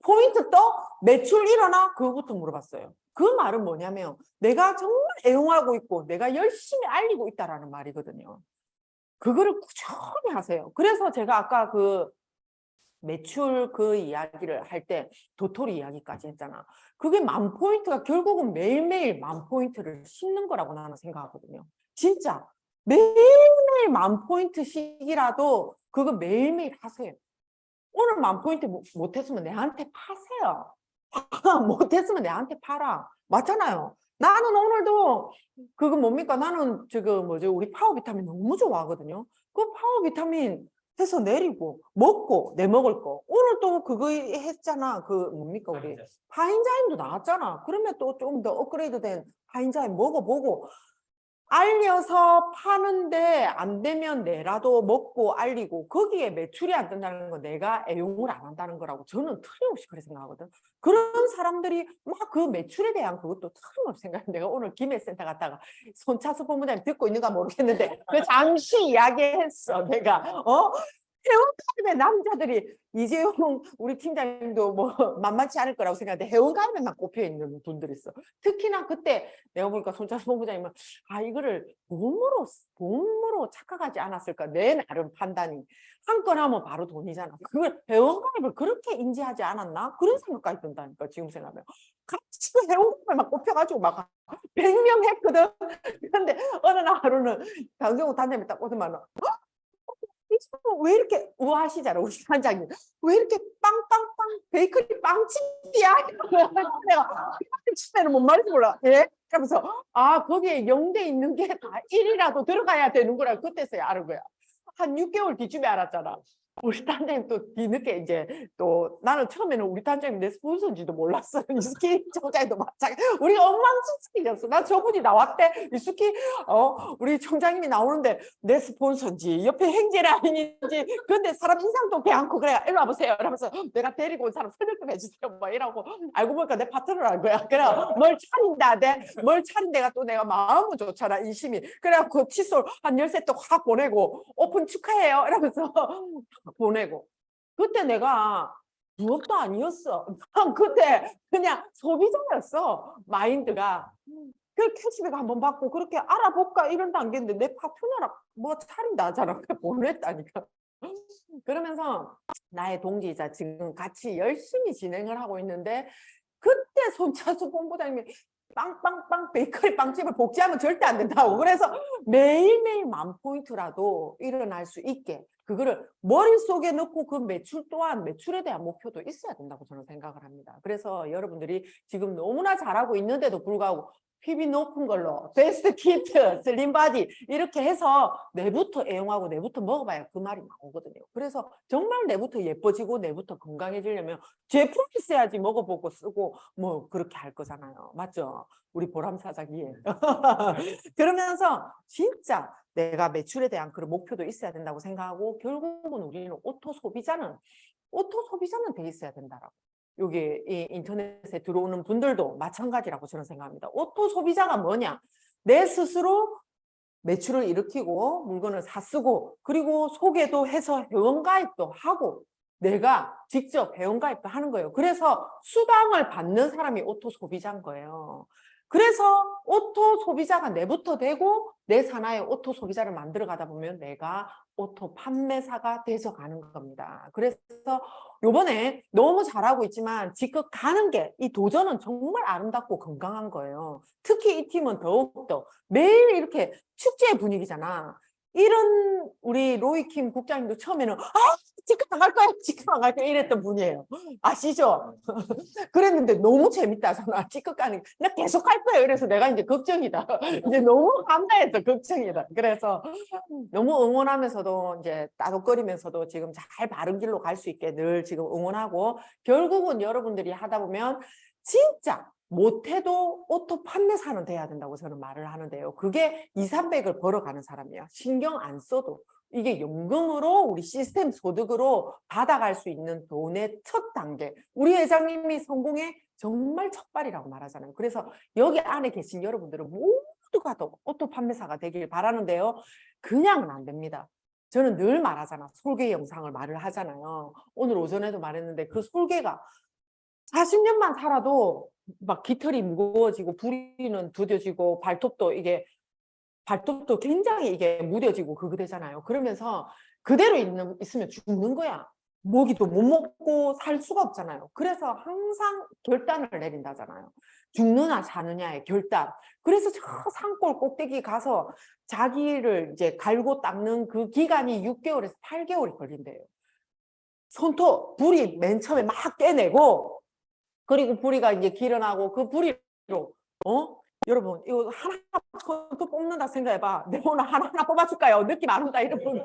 포인트 떠? 매출 일어나? 그거부터 물어봤어요. 그 말은 뭐냐면 내가 정말 애용하고 있고 내가 열심히 알리고 있다라는 말이거든요. 그거를 꾸준히 하세요. 그래서 제가 아까 그 매출 그 이야기를 할 때 도토리 이야기까지 했잖아. 그게 10,000포인트가 결국은 매일매일 10,000포인트를 씹는 거라고 나는 생각하거든요. 진짜 매일매일 10,000포인트씩이라도 그거 매일매일 하세요. 오늘 10,000포인트 못했으면 내한테 파세요. 못했으면 내한테 팔아. 맞잖아요. 나는 오늘도 그거 뭡니까? 나는 지금 우리 파워 비타민 너무 좋아하거든요. 그 파워 비타민 해서 내리고 먹고 내 먹을 거 오늘 또 그거 했잖아. 그 뭡니까 우리 파인자임도 나왔잖아. 그러면 또 좀 더 업그레이드된 파인자임 먹어보고 알려서 파는데 안 되면 내라도 먹고 알리고 거기에 매출이 안 된다는 건 내가 애용을 안 한다는 거라고 저는 틀림없이 그렇게 생각하거든. 그런 사람들이 막 그 매출에 대한 그것도 틀림없이 생각해. 내가 오늘 김해센터 갔다가 손차수 본부장님 듣고 있는가 모르겠는데 그 잠시 이야기했어. 내가 회원가입의 남자들이 이재용 우리 팀장님도 뭐 만만치 않을 거라고 생각하는데 회원가입에만 꼽혀 있는 분들이 있어. 특히나 그때 내가 보니까 손차수 본부장님은 이거를 봄으로 착각하지 않았을까. 내 나름 판단이 한 건 하면 바로 돈이잖아. 그걸 회원가입을 그렇게 인지하지 않았나? 그런 생각까지 든다니까 지금 생각하면. 같이 회원가입만 꼽혀가지고 막 100명 했거든. 그런데 어느 날 하루는 강정호 단장님이 딱 오더만 왜 이렇게 우아하시잖아 우리 단장님. 왜 이렇게 빵빵빵 베이커리 빵집이야? 내가 처음에는 뭔 말인지 몰라. 예? 그러면서 거기에 0대 있는 게 다 1이라도 들어가야 되는구나. 그때서야 아는 거야. 한 6개월 뒤쯤에 알았잖아. 우리 단장님 또 뒤늦게 이제 또 나는 처음에는 우리 단장님 내 스폰서인지도 몰랐어. 이스키 총장님도 마찬가지. 우리가 엉망진창이었어. 나 저분이 나왔대. 이스키 우리 총장님이 나오는데 내 스폰서인지 옆에 행제라인인지 근데 사람 인상도 괜찮고 그래. 일로 와보세요. 이러면서 내가 데리고 온 사람 설명 좀 해주세요. 뭐 이러고 알고 보니까 내 파트너라는 거야. 그래 뭘 차린다. 뭘 차린 데가 또 내가 마음은 좋잖아. 인심이. 그래갖고 칫솔 한 10세 또 확 보내고 오픈 축하해요. 이러면서 보내고 그때 내가 부업도 아니었어. 그때 그냥 소비자였어. 마인드가. 그 캐시백 한번 받고 그렇게 알아볼까 이런 단계인데 내 파트너랑 뭐 차린다 하잖아. 보냈다니까. 그러면서 나의 동기이자 지금 같이 열심히 진행을 하고 있는데 그때 손차수 본부장님이 빵빵빵 베이커리 빵집을 복제하면 절대 안 된다고. 그래서 매일매일 10,000포인트라도 일어날 수 있게 그거를 머릿속에 넣고 그 매출 또한 매출에 대한 목표도 있어야 된다고 저는 생각을 합니다. 그래서 여러분들이 지금 너무나 잘하고 있는데도 불구하고 PB 높은 걸로 베스트 키트, 슬림바디 이렇게 해서 내부터 애용하고 내부터 먹어봐야 그 말이 나오거든요. 그래서 정말 내부터 예뻐지고 내부터 건강해지려면 제품 있어야지 먹어보고 쓰고 뭐 그렇게 할 거잖아요. 맞죠? 우리 보람 사장님. 그러면서 진짜 내가 매출에 대한 그런 목표도 있어야 된다고 생각하고 결국은 우리는 오토 소비자는 돼 있어야 된다라고. 여기 이 인터넷에 들어오는 분들도 마찬가지라고 저는 생각합니다. 오토 소비자가 뭐냐? 내 스스로 매출을 일으키고 물건을 사 쓰고 그리고 소개도 해서 회원가입도 하고 내가 직접 회원가입도 하는 거예요. 그래서 수당을 받는 사람이 오토 소비자인 거예요. 그래서 오토 소비자가 내부터 되고 내 산하에 오토 소비자를 만들어 가다 보면 내가 오토 판매사가 되서 가는 겁니다. 그래서 요번에 너무 잘하고 있지만 지금 가는 게 이 도전은 정말 아름답고 건강한 거예요. 특히 이 팀은 더욱더 매일 이렇게 축제의 분위기잖아. 이런 우리 로이킴 국장님도 처음에는 지금 나갈 거야, 지금 나갈 거야 이랬던 분이에요. 아시죠? 그랬는데 너무 재밌다잖아. 찌끄 가는 나 계속 할 거야. 그래서 내가 이제 걱정이다. 이제 너무 감사해서 걱정이다. 그래서 너무 응원하면서도 이제 따독거리면서도 지금 잘 바른 길로 갈 수 있게 늘 지금 응원하고 결국은 여러분들이 하다 보면 진짜 못해도 오토 판매사는 돼야 된다고 저는 말을 하는데요. 그게 200~300을 벌어가는 사람이야. 신경 안 써도. 이게 연금으로 우리 시스템 소득으로 받아갈 수 있는 돈의 첫 단계. 우리 회장님이 성공의 정말 첫발이라고 말하잖아요. 그래서 여기 안에 계신 여러분들은 모두가 더 오토 판매사가 되길 바라는데요. 그냥은 안 됩니다. 저는 늘 말하잖아. 솔개 영상을 말을 하잖아요. 오늘 오전에도 말했는데 그 솔개가 40년만 살아도 막 깃털이 무거워지고 부리는 두뎌지고 발톱도 굉장히 이게 무뎌지고 그거 되잖아요. 그러면서 그대로 있으면 죽는 거야. 먹이도 못 먹고 살 수가 없잖아요. 그래서 항상 결단을 내린다잖아요. 죽느냐 사느냐의 결단. 그래서 저 산골 꼭대기 가서 자기를 이제 갈고 닦는 그 기간이 6개월에서 8개월이 걸린대요. 손톱, 부리 맨 처음에 막 떼내고 그리고 부리가 이제 길어나고 그 부리로 여러분 이거 하나 손톱 뽑는다 생각해봐. 내가 오늘 하나하나 뽑아줄까요? 느낌 안 온다 이러면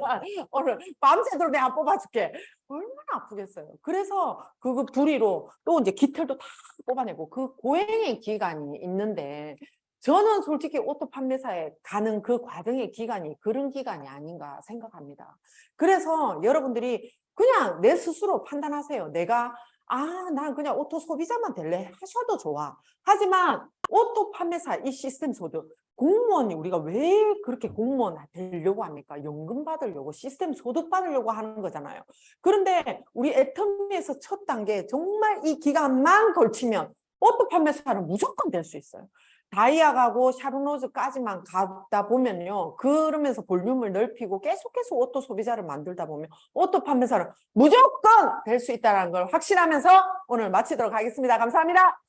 오늘 밤새도록 내가 뽑아줄게. 얼마나 아프겠어요. 그래서 그 부리로 또 이제 깃털도 다 뽑아내고 그 고행의 기간이 있는데 저는 솔직히 오토 판매사에 가는 그 과정의 기간이 그런 기간이 아닌가 생각합니다. 그래서 여러분들이 그냥 내 스스로 판단하세요. 내가 난 그냥 오토 소비자만 될래 하셔도 좋아. 하지만 오토 판매사 이 시스템 소득 공무원이 우리가 왜 그렇게 공무원 되려고 합니까? 연금 받으려고 시스템 소득 받으려고 하는 거잖아요. 그런데 우리 애터미에서 첫 단계 정말 이 기간만 걸치면 오토 판매사는 무조건 될 수 있어요. 다이아가고 샤론로즈까지만 가다 보면요. 그러면서 볼륨을 넓히고 계속해서 오토 소비자를 만들다 보면 오토 판매사는 무조건 될 수 있다는 걸 확신하면서 오늘 마치도록 하겠습니다. 감사합니다.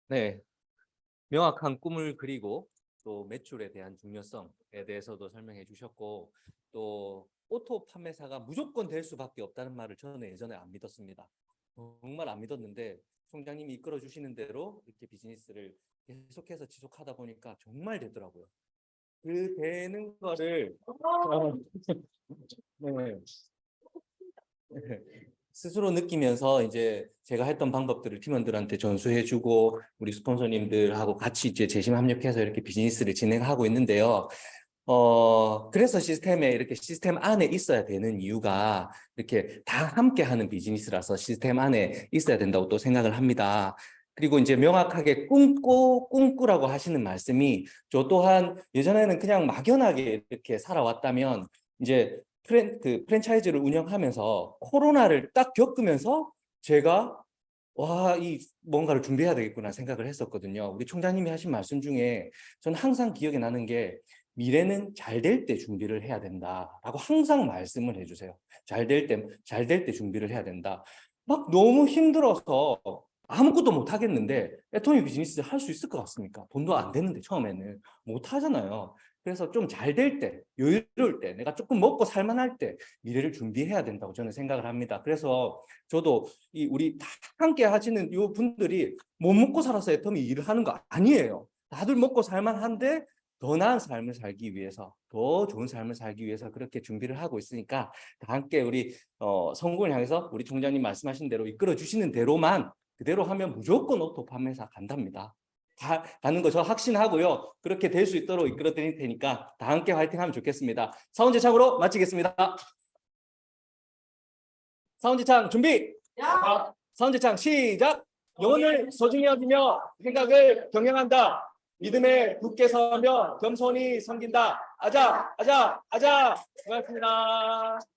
네, 명확한 꿈을 그리고 또 매출에 대한 중요성에 대해서도 설명해 주셨고 또 오토 판매사가 무조건 될 수밖에 없다는 말을 저는 예전에 안 믿었습니다. 정말 안 믿었는데 총장님이 이끌어 주시는 대로 이렇게 비즈니스를 계속해서 지속하다 보니까 정말 되더라고요. 그 되는 거를 네. 스스로 느끼면서 이제 제가 했던 방법들을 팀원들한테 전수해주고 우리 스폰서님들하고 같이 이제 재심 합력해서 이렇게 비즈니스를 진행하고 있는데요. 그래서 시스템에 이렇게 시스템 안에 있어야 되는 이유가 이렇게 다 함께 하는 비즈니스라서 시스템 안에 있어야 된다고 또 생각을 합니다. 그리고 이제 명확하게 꿈꾸라고 하시는 말씀이 저 또한 예전에는 그냥 막연하게 이렇게 살아왔다면 이제 프랜차이즈를 운영하면서 코로나를 딱 겪으면서 제가 이 뭔가를 준비해야 되겠구나 생각을 했었거든요. 우리 총장님이 하신 말씀 중에 저는 항상 기억에 나는 게 미래는 잘 될 때 준비를 해야 된다라고 항상 말씀을 해주세요. 잘 될 때 준비를 해야 된다. 막 너무 힘들어서 아무것도 못 하겠는데 애터미 비즈니스 할 수 있을 것 같습니까? 돈도 안 되는데 처음에는 못 하잖아요. 그래서 좀 잘 될 때, 여유로울 때, 내가 조금 먹고 살만할 때 미래를 준비해야 된다고 저는 생각을 합니다. 그래서 저도 우리 다 함께 하시는 이 분들이 못 먹고 살아서 애터미 일을 하는 거 아니에요. 다들 먹고 살만한데 더 나은 삶을 살기 위해서, 더 좋은 삶을 살기 위해서 그렇게 준비를 하고 있으니까 다 함께 우리 성공을 향해서 우리 총장님 말씀하신 대로 이끌어 주시는 대로만 그대로 하면 무조건 오토 판매사 간답니다. 다 가는 거 저 확신하고요. 그렇게 될 수 있도록 이끌어 드릴 테니까 다 함께 화이팅하면 좋겠습니다. 사운드창으로 마치겠습니다. 사운드창 준비. 사운드창 시작. 영혼을 소중히 여기며 생각을 경영한다. 믿음에 굳게 서며 겸손히 섬긴다. 아자, 아자, 아자. 고맙습니다.